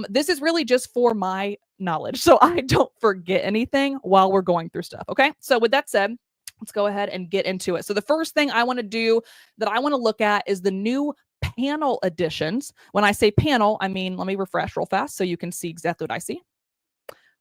This is really just for my knowledge, so I don't forget anything while we're going through stuff. Okay. So with that said, let's go ahead and get into it. So the first thing I want to do that I want to look at is the new panel additions. When I say panel, I mean, let me refresh real fast so you can see exactly what I see.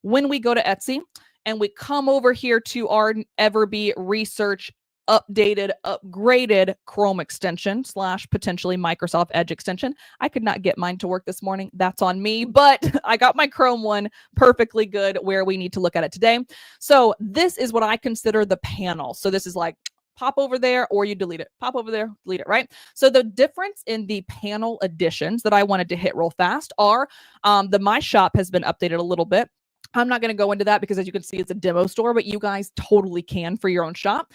When we go to Etsy and we come over here to our EverBee Research upgraded Chrome extension / potentially Microsoft Edge extension. I could not get mine to work this morning. That's on me, but I got my Chrome one perfectly good where we need to look at it today. So this is what I consider the panel. So this is like pop over there or you delete it. Pop over there, delete it, right? So the difference in the panel additions that I wanted to hit real fast are the My Shop has been updated a little bit. I'm not going to go into that because as you can see, it's a demo store, but you guys totally can for your own shop.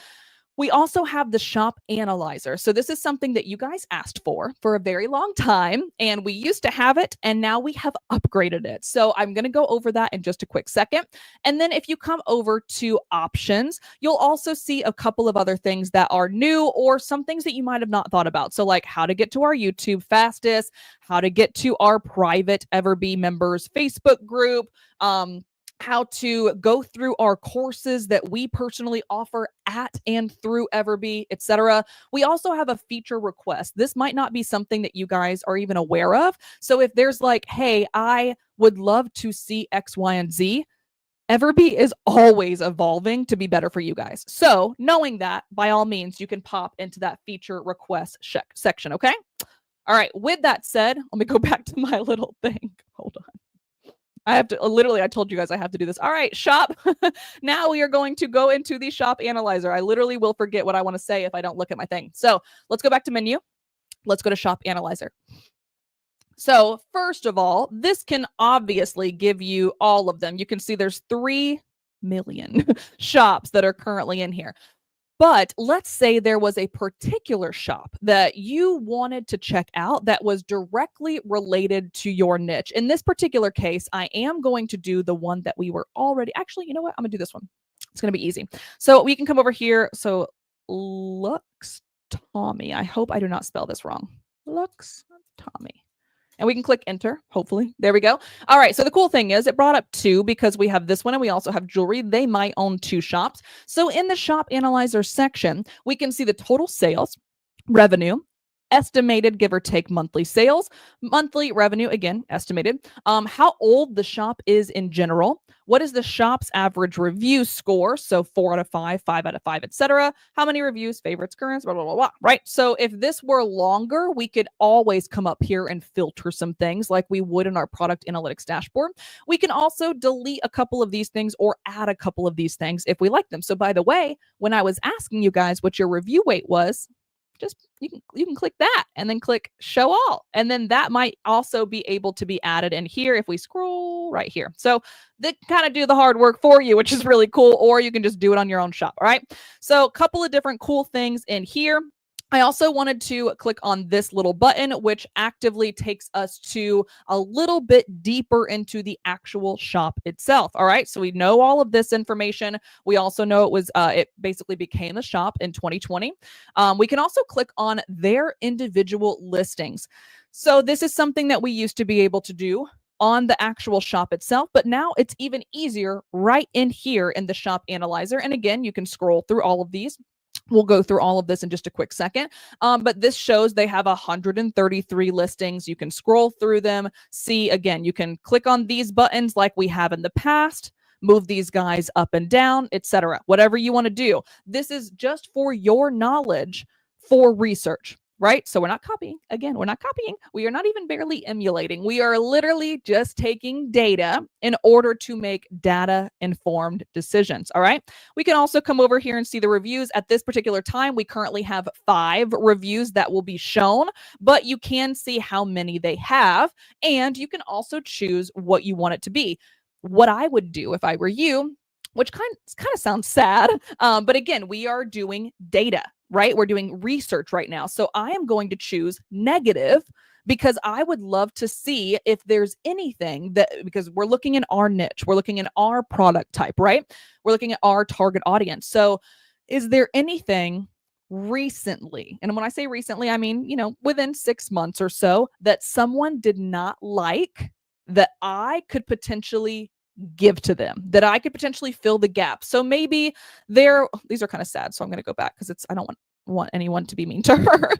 We also have the shop analyzer. So this is something that you guys asked for a very long time, and we used to have it, and now we have upgraded it. So I'm going to go over that in just a quick second. And then if you come over to options, you'll also see a couple of other things that are new or some things that you might have not thought about. So like how to get to our YouTube fastest, how to get to our private EverBee members Facebook group, how to go through our courses that we personally offer at and through EverBee, etc. We also have a feature request. This might not be something that you guys are even aware of. So if there's like, hey, I would love to see X, Y, and Z, EverBee is always evolving to be better for you guys. So knowing that, by all means, you can pop into that feature request section, okay? All right, with that said, let me go back to my little thing. Hold on. I have to literally, I told you guys I have to do this. All right, shop. Now we are going to go into the shop analyzer. I literally will forget what I want to say if I don't look at my thing. So let's go back to menu. Let's go to shop analyzer. So first of all, this can obviously give you all of them. You can see there's 3 million shops that are currently in here. But let's say there was a particular shop that you wanted to check out that was directly related to your niche. In this particular case, I am going to do the one that we were already, actually, you know what? I'm gonna do this one. It's gonna be easy. So we can come over here. So Lux Tommy. I hope I do not spell this wrong. Lux Tommy. And we can click enter, hopefully. There we go. All right, so the cool thing is it brought up 2 because we have this one and we also have jewelry. They might own 2 shops. So in the shop analyzer section, we can see the total sales, revenue, estimated give or take monthly sales, monthly revenue, again, estimated, how old the shop is in general, what is the shop's average review score, so 4 out of 5, 5 out of 5, etc., how many reviews, favorites, currents, blah, blah, blah, blah, right? So if this were longer, we could always come up here and filter some things like we would in our product analytics dashboard. We can also delete a couple of these things or add a couple of these things if we like them. So by the way, when I was asking you guys what your review weight was, just you can click that and then click show all, and then that might also be able to be added in here if we scroll right here. So they kind of do the hard work for you, which is really cool, or you can just do it on your own shop. All right, so a couple of different cool things in here. I also wanted to click on this little button, which actively takes us to a little bit deeper into the actual shop itself. All right, so we know all of this information. We also know it basically became a shop in 2020. We can also click on their individual listings. So this is something that we used to be able to do on the actual shop itself, but now it's even easier right in here in the shop analyzer. And again, you can scroll through all of these. We'll go through all of this in just a quick second. But this shows they have 133 listings. You can scroll through them. See, again, you can click on these buttons like we have in the past, move these guys up and down, etc. Whatever you want to do. This is just for your knowledge for research. Right? So we're not copying. Again, we're not copying. We are not even barely emulating. We are literally just taking data in order to make data-informed decisions. All right? We can also come over here and see the reviews. At this particular time, we currently have 5 reviews that will be shown, but you can see how many they have, and you can also choose what you want it to be. What I would do if I were you, which kind of sounds sad, but again, we are doing data. Right? We're doing research right now. So I am going to choose negative because I would love to see if there's anything because we're looking in our niche, we're looking in our product type, right? We're looking at our target audience. So is there anything recently, and when I say recently, I mean, within 6 months or so, that someone did not like that I could potentially give to them, that I could potentially fill the gap. So maybe these are kind of sad, so I'm going to go back because I don't want anyone to be mean to her.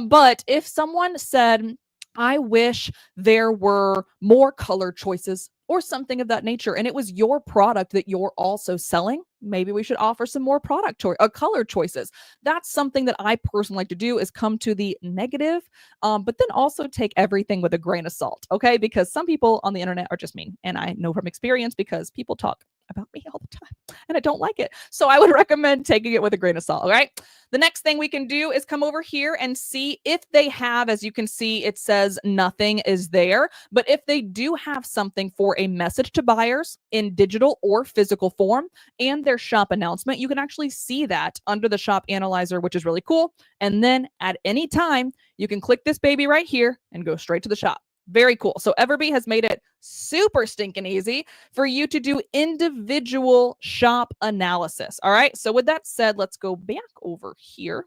But if someone said, I wish there were more color choices or something of that nature, and it was your product that you're also selling, maybe we should offer some more color choices. That's something that I personally like to do, is come to the negative, but then also take everything with a grain of salt, okay? Because some people on the internet are just mean, and I know from experience because people talk about me all the time and I don't like it. So I would recommend taking it with a grain of salt, all right? The next thing we can do is come over here and see if they have, as you can see, it says nothing is there. But if they do have something for a message to buyers in digital or physical form and their shop announcement, you can actually see that under the shop analyzer, which is really cool. And then at any time, you can click this baby right here and go straight to the shop. Very cool. So EverBee has made it super stinking easy for you to do individual shop analysis. All right. So with that said, let's go back over here.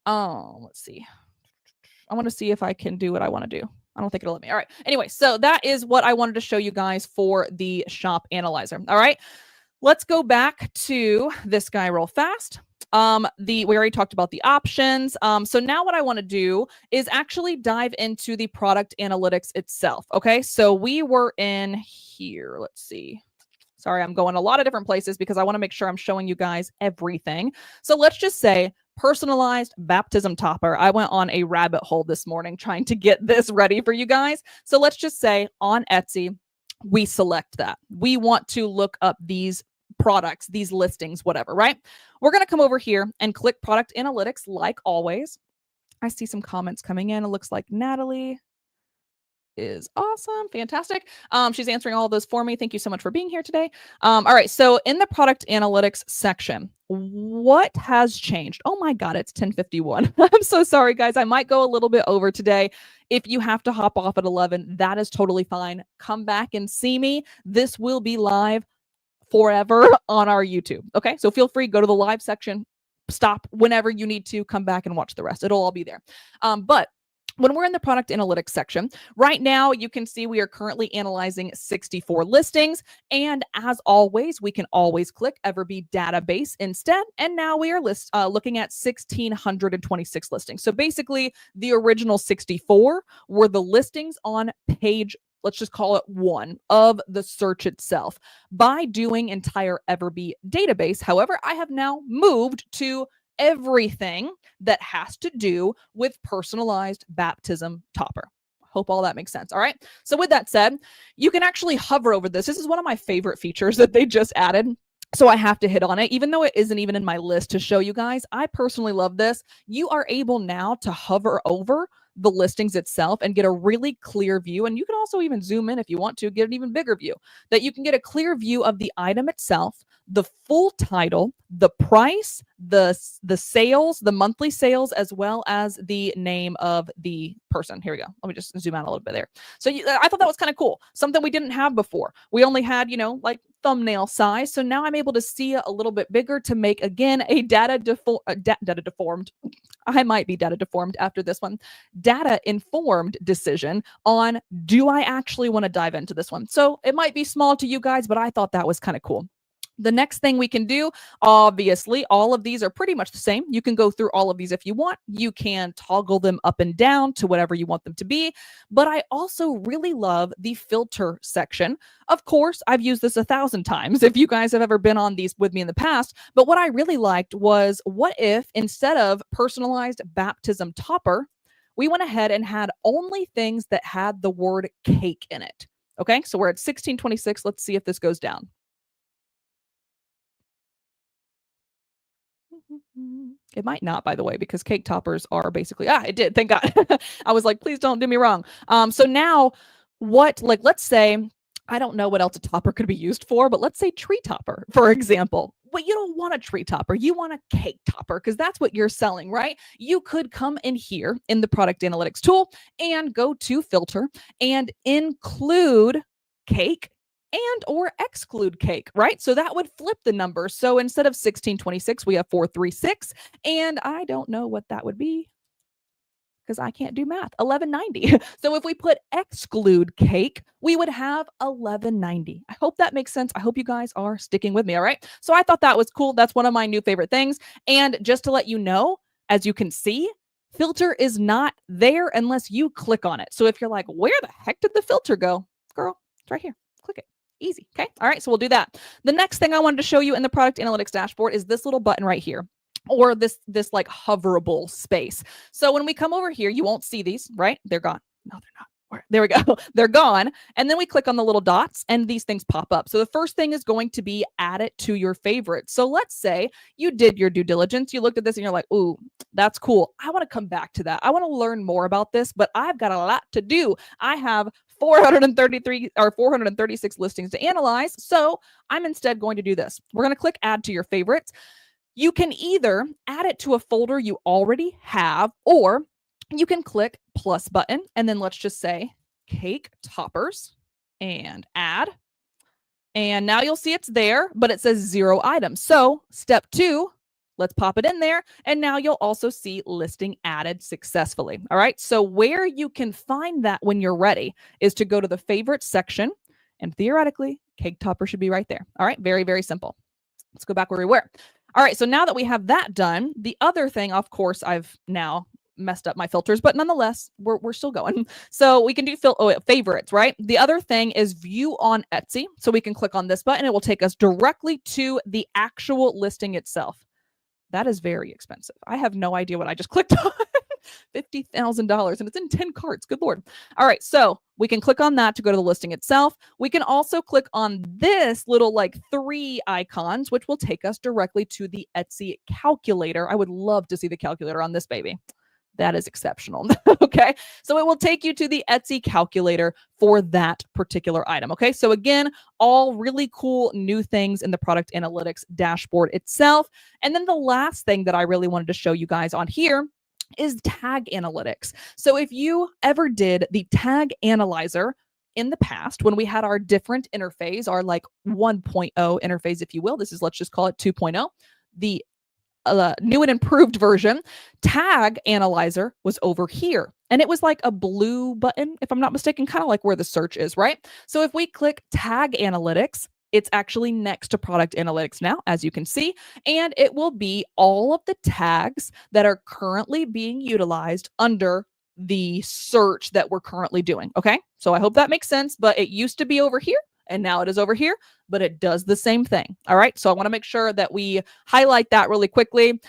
Let's see. I want to see if I can do what I want to do. I don't think it'll let me. All right. Anyway, so that is what I wanted to show you guys for the shop analyzer. All right. Let's go back to this guy real fast. We already talked about the options. So now what I want to do is actually dive into the product analytics itself. Okay, so we were in here. Let's see. Sorry, I'm going a lot of different places because I want to make sure I'm showing you guys everything. So let's just say personalized baptism topper. I went on a rabbit hole this morning trying to get this ready for you guys. So let's just say on Etsy, we select that. We want to look up these products, these listings, whatever, right? We're going to come over here and click product analytics like always. I see some comments coming in. It looks like Natalie is awesome. Fantastic. She's answering all of those for me. Thank you so much for being here today. All right. So in the product analytics section, what has changed? Oh my God, it's 10:51. I'm so sorry, guys. I might go a little bit over today. If you have to hop off at 11, that is totally fine. Come back and see me. This will be live forever on our YouTube. Okay, so feel free, go to the live section, stop whenever you need to, come back and watch the rest. It'll all be there. But when we're in the product analytics section, right now you can see we are currently analyzing 64 listings. And as always, we can always click EverBee database instead. And now we are looking at 1,626 listings. So basically, the original 64 were the listings on page, let's just call it 1 of the search itself. By doing entire EverBee database, however, I have now moved to everything that has to do with personalized baptism topper. Hope all that makes sense. All right. So with that said, you can actually hover over this. This is one of my favorite features that they just added. So I have to hit on it, even though it isn't even in my list to show you guys. I personally love this. You are able now to hover over the listings itself and get a really clear view. And you can also even zoom in if you want to get an even bigger view, that you can get a clear view of the item itself, the full title, the price, the sales, the monthly sales, as well as the name of the person. Here we go. Let me just zoom out a little bit there. So I thought that was kind of cool. Something we didn't have before. We only had, like thumbnail size. So now I'm able to see a little bit bigger to make, again, a data deformed. I might be data deformed after this one. Data informed decision on, do I actually want to dive into this one? So it might be small to you guys, but I thought that was kind of cool. The next thing we can do, obviously, all of these are pretty much the same. You can go through all of these if you want. You can toggle them up and down to whatever you want them to be. But I also really love the filter section. Of course, I've used this 1,000 times if you guys have ever been on these with me in the past. But what I really liked was, what if instead of personalized baptism topper, we went ahead and had only things that had the word cake in it. Okay, so we're at 1626. Let's see if this goes down. It might not, by the way, because cake toppers are basically, it did, thank God. I was like, please don't do me wrong. So now let's say, I don't know what else a topper could be used for, but let's say tree topper, for example. Well, you don't want a tree topper. You want a cake topper because that's what you're selling, right? You could come in here in the product analytics tool and go to filter and include cake and or exclude cake, right? So that would flip the number. So instead of 1626, we have 436. And I don't know what that would be. because I can't do math, 1190. So if we put exclude cake, we would have 1190. I hope that makes sense. I hope you guys are sticking with me, all right? So I thought that was cool. That's one of my new favorite things. And just to let you know, as you can see, filter is not there unless you click on it. So if you're like, where the heck did the filter go? Girl, it's right here. Click it. Easy. Okay. All right. So we'll do that. The next thing I wanted to show you in the product analytics dashboard is this little button right here, or this like hoverable space. So when we come over here, you won't see these, right? They're gone. No, they're not. There we go. They're gone. And then we click on the little dots and these things pop up. So the first thing is going to be add it to your favorites. So let's say you did your due diligence. You looked at this and you're like, ooh, that's cool. I want to come back to that. I want to learn more about this, but I've got a lot to do. I have 433 or 436 listings to analyze. So I'm instead going to do this. We're going to click add to your favorites. You can either add it to a folder you already have, or you can click plus button and then let's just say cake toppers and add. And now you'll see it's there, but it says 0 items. So step 2, let's pop it in there. And now you'll also see listing added successfully. All right. So where you can find that when you're ready is to go to the favorites section, and theoretically cake topper should be right there. All right. Very, very simple. Let's go back where we were. All right. So now that we have that done, the other thing, of course, I've now messed up my filters, but nonetheless, we're still going. So we can do favorites, right? The other thing is view on Etsy. So we can click on this button. It will take us directly to the actual listing itself. That is very expensive. I have no idea what I just clicked on. $50,000 and it's in 10 carts. Good Lord. All right. So we can click on that to go to the listing itself. We can also click on this little like 3 icons, which will take us directly to the Etsy calculator. I would love to see the calculator on this baby. That is exceptional. Okay. So it will take you to the Etsy calculator for that particular item. Okay. So again, all really cool new things in the product analytics dashboard itself. And then the last thing that I really wanted to show you guys on here is tag analytics. So if you ever did the tag analyzer in the past, when we had our different interface, our like 1.0 interface, if you will, this is, let's just call it 2.0, the new and improved version, tag analyzer was over here. And it was like a blue button, if I'm not mistaken, kind of like where the search is, right? So if we click tag analytics, it's actually next to product analytics now, as you can see, and it will be all of the tags that are currently being utilized under the search that we're currently doing. Okay. So I hope that makes sense, but it used to be over here and now it is over here, but it does the same thing. All right. So I want to make sure that we highlight that really quickly.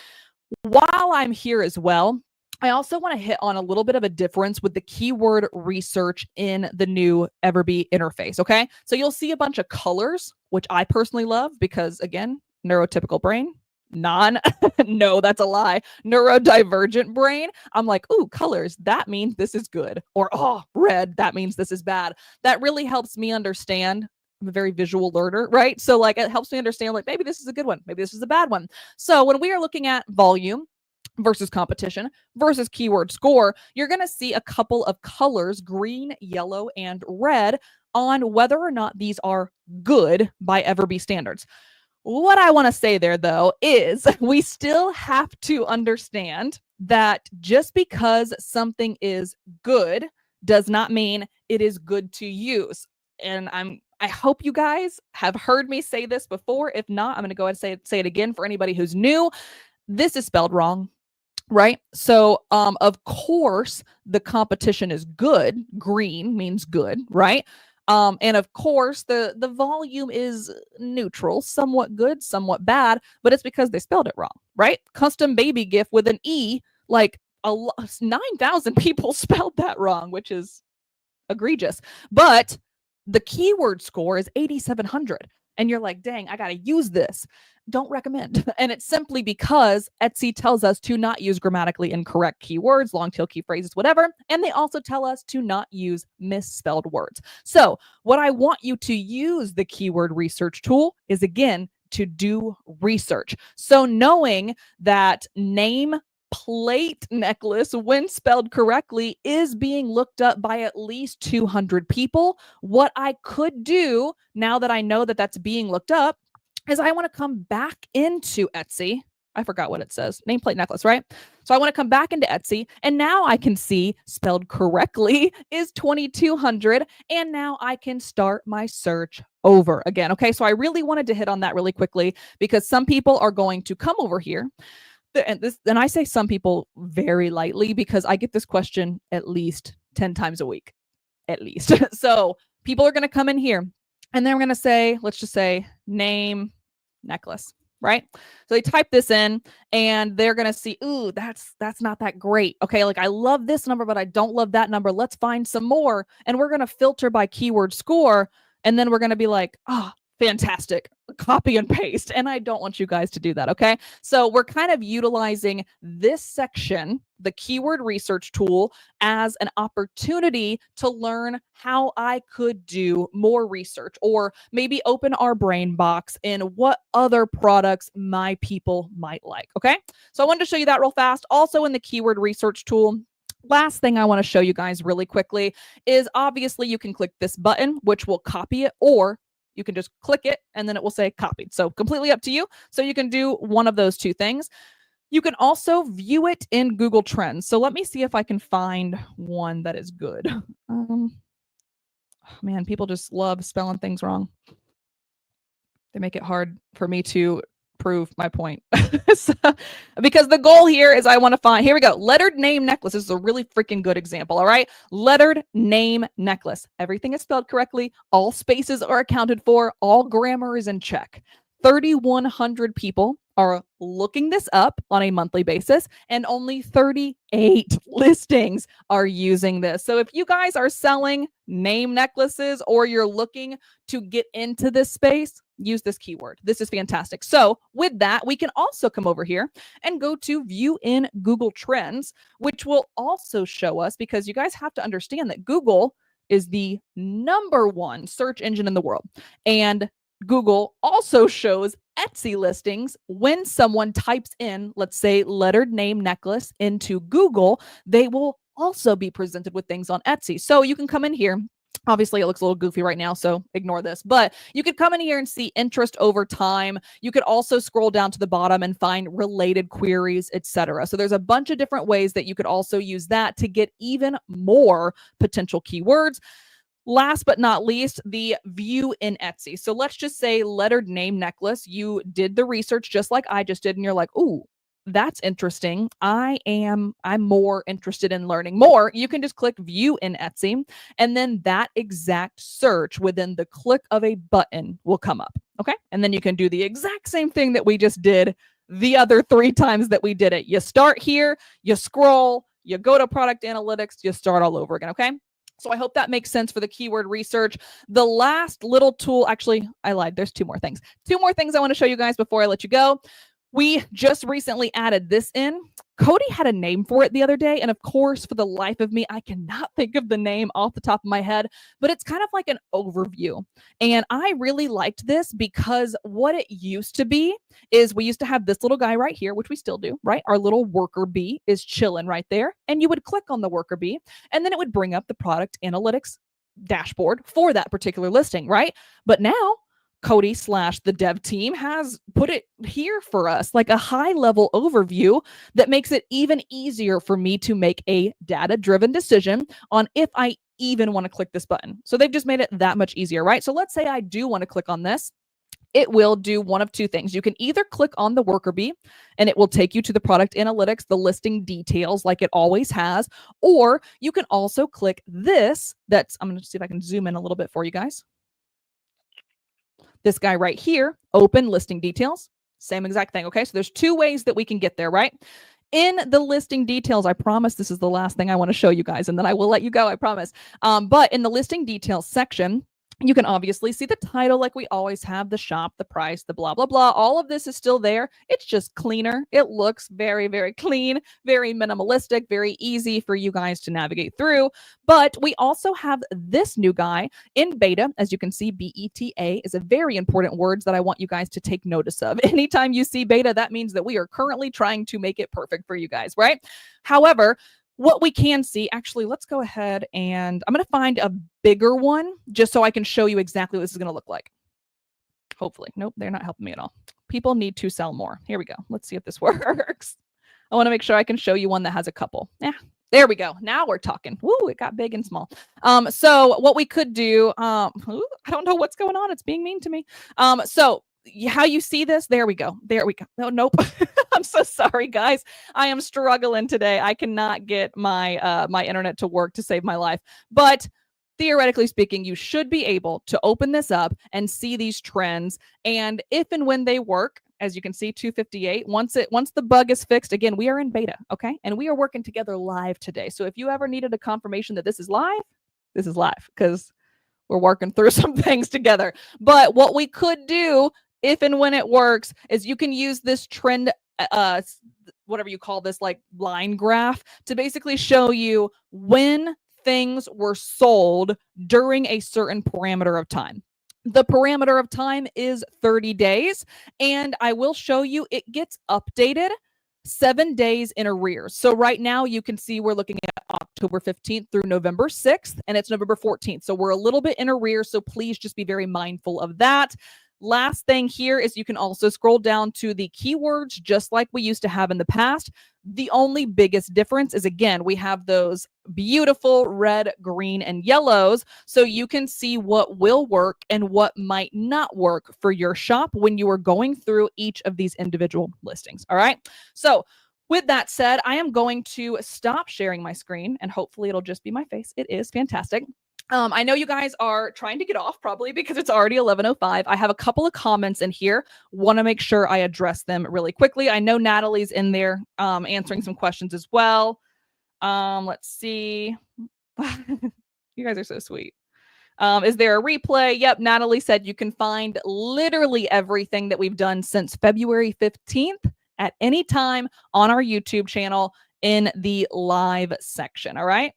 While I'm here as well, I also want to hit on a little bit of a difference with the keyword research in the new EverBee interface. Okay. So you'll see a bunch of colors, which I personally love because, again, neurotypical brain. No, that's a lie. Neurodivergent brain. I'm like, ooh, colors. That means this is good. Or, oh, red. That means this is bad. That really helps me understand. I'm a very visual learner, right? So like, it helps me understand like, maybe this is a good one. Maybe this is a bad one. So when we are looking at volume versus competition versus keyword score, you're going to see a couple of colors, green, yellow, and red, on whether or not these are good by EverBee standards. What I want to say there, though, is we still have to understand that just because something is good does not mean it is good to use. And I hope you guys have heard me say this before. If not, I'm going to go ahead and say it again for anybody who's new. This is spelled wrong, right? So, of course, the competition is good. Green means good, right? And of course, the volume is neutral, somewhat good, somewhat bad, but it's because they spelled it wrong, right? Custom baby gift with an E, like 9,000 people spelled that wrong, which is egregious. But the keyword score is 8,700. And you're like, dang, I got to use this. Don't recommend. And it's simply because Etsy tells us to not use grammatically incorrect keywords, long tail key phrases, whatever. And they also tell us to not use misspelled words. So what I want you to use the keyword research tool is, again, to do research. So knowing that name plate necklace, when spelled correctly, is being looked up by at least 200 people, what I could do now that I know that that's being looked up is I want to come back into Etsy. I forgot what it says. Nameplate necklace, right? So I want to come back into Etsy, and now I can see spelled correctly is 2200, and now I can start my search over again. Okay, so I really wanted to hit on that really quickly because some people are going to come over here. And I say some people very lightly because I get this question at least 10 times a week, at least. So people are going to come in here and they're going to say, let's just say name necklace, right? So they type this in and they're going to see, ooh, that's not that great. Okay, like I love this number, but I don't love that number. Let's find some more. And we're going to filter by keyword score. And then we're going to be like, oh, fantastic, copy and paste. And I don't want you guys to do that. Okay, so we're kind of utilizing this section, the keyword research tool, as an opportunity to learn how I could do more research or maybe open our brain box in what other products my people might like. Okay, so I wanted to show you that real fast. Also in the keyword research tool, last thing I want to show you guys really quickly is obviously you can click this button, which will copy it, or you can just click it and then it will say copied. So completely up to you. So you can do one of those two things. You can also view it in Google Trends. So let me see if I can find one that is good. Man, people just love spelling things wrong. They make it hard for me to prove my point. So, because the goal here is I want to find, here we go, lettered name necklace. This is a really freaking good example. All right, lettered name necklace. Everything is spelled correctly. All spaces are accounted for. All grammar is in check. 3,100 people are looking this up on a monthly basis, and only 38 listings are using this. So if you guys are selling name necklaces or you're looking to get into this space, use this keyword. This is fantastic. So with that, we can also come over here and go to view in Google Trends, which will also show us, because you guys have to understand that Google is the #1 search engine in the world. And Google also shows Etsy listings when someone types in, let's say, lettered name necklace into Google. They will also be presented with things on Etsy. So you can come in here. Obviously, it looks a little goofy right now, so ignore this. But you could come in here and see interest over time. You could also scroll down to the bottom and find related queries, etc. So there's a bunch of different ways that you could also use that to get even more potential keywords. Last but not least, the view in Etsy. So let's just say lettered name necklace. You did the research just like I just did, and you're like, ooh, that's interesting. I'm more interested in learning more. You can just click view in Etsy, and then that exact search within the click of a button will come up. Okay. And then you can do the exact same thing that we just did the other 3 times that we did it. You start here, you scroll, you go to product analytics, you start all over again. Okay. So I hope that makes sense for the keyword research. The last little tool, actually, I lied. There's 2 more things. 2 more things I want to show you guys before I let you go. We just recently added this in. Cody had a name for it the other day. And of course, for the life of me, I cannot think of the name off the top of my head, but it's kind of like an overview. And I really liked this because what it used to be is we used to have this little guy right here, which we still do, right? Our little worker bee is chilling right there. And you would click on the worker bee, and then it would bring up the product analytics dashboard for that particular listing, right? But now Cody / the dev team has put it here for us, like a high level overview that makes it even easier for me to make a data-driven decision on if I even want to click this button. So they've just made it that much easier, right? So let's say I do want to click on this. It will do one of 2 things. You can either click on the worker bee and it will take you to the product analytics, the listing details like it always has, or you can also click this. I'm going to see if I can zoom in a little bit for you guys. This guy right here, open listing details, same exact thing. Okay, so there's 2 ways that we can get there, right? In the listing details, I promise this is the last thing I want to show you guys, and then I will let you go, I promise. But in the listing details section, you can obviously see the title like we always have, the shop, the price, the blah, blah, blah. All of this is still there. It's just cleaner. It looks very, very clean, very minimalistic, very easy for you guys to navigate through. But we also have this new guy in beta. As you can see, BETA is a very important word that I want you guys to take notice of. Anytime you see beta, that means that we are currently trying to make it perfect for you guys, right? However, what we can see, actually, let's go ahead and I'm going to find a bigger one just so I can show you exactly what this is going to look like. Hopefully. Nope, they're not helping me at all. People need to sell more. Here we go. Let's see if this works. I want to make sure I can show you one that has a couple. Yeah. There we go. Now we're talking. Woo, it got big and small. So what we could do, I don't know what's going on. It's being mean to me. So how you see this, there we go. There we go. No, nope. I'm so sorry, guys. I am struggling today. I cannot get my my internet to work to save my life. But theoretically speaking, you should be able to open this up and see these trends. And if and when they work, as you can see, 258, once the bug is fixed, again, we are in beta, okay? And we are working together live today. So if you ever needed a confirmation that this is live because we're working through some things together. But what we could do, if and when it works, is you can use this trend, whatever you call this, like line graph, to basically show you when things were sold during a certain parameter of time. The parameter of time is 30 days, and I will show you it gets updated 7 days in arrears. So right now you can see we're looking at October 15th through November 6th, and it's November 14th. So we're a little bit in arrears, so please just be very mindful of that. Last thing here is you can also scroll down to the keywords just like we used to have in the past. The only biggest difference is, again, we have those beautiful red, green, and yellows, so you can see what will work and what might not work for your shop when you are going through each of these individual listings. All right. So with that said, I am going to stop sharing my screen, and hopefully it'll just be my face. It is fantastic. I know you guys are trying to get off probably because it's already 11:05. I have a couple of comments in here. Want to make sure I address them really quickly. I know Natalie's in there answering some questions as well. Let's see. You guys are so sweet. Is there a replay? Yep, Natalie said you can find literally everything that we've done since February 15th at any time on our YouTube channel in the live section. All right.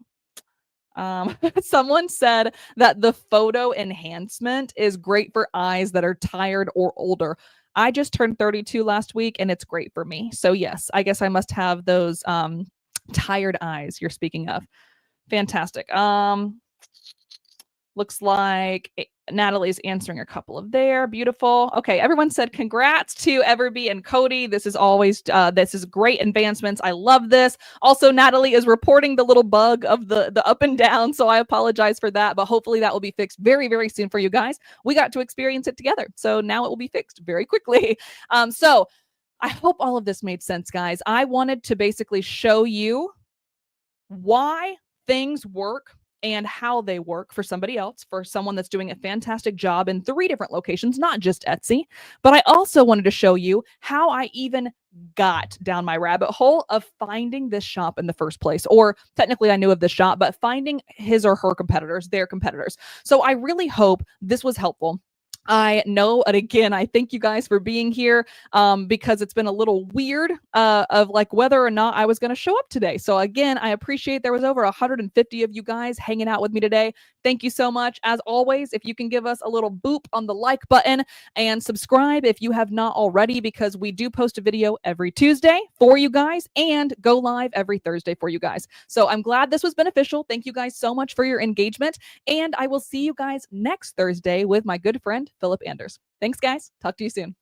Someone said that the photo enhancement is great for eyes that are tired or older. I just turned 32 last week and it's great for me. So yes, I guess I must have those tired eyes you're speaking of. Fantastic. Looks like Natalie's answering a couple of there. Beautiful. Okay, everyone said congrats to EverBee and Cody. This is always this is great advancements. I love this. Also, Natalie is reporting the little bug of the up and down, so I apologize for that, but hopefully that will be fixed very, very soon for you guys. We got to experience it together, so now it will be fixed very quickly. So I hope all of this made sense, guys. I wanted to basically show you why things work and how they work for somebody else, for someone that's doing a fantastic job in 3 different locations, not just Etsy. But I also wanted to show you how I even got down my rabbit hole of finding this shop in the first place. Or technically I knew of this shop, but finding his or her competitors, their competitors. So I really hope this was helpful. I know, and again, I thank you guys for being here because it's been a little weird of like whether or not I was going to show up today. So again, I appreciate there was over 150 of you guys hanging out with me today. Thank you so much. As always, if you can give us a little boop on the like button and subscribe if you have not already, because we do post a video every Tuesday for you guys and go live every Thursday for you guys. So I'm glad this was beneficial. Thank you guys so much for your engagement. And I will see you guys next Thursday with my good friend, Philip Anders. Thanks, guys. Talk to you soon.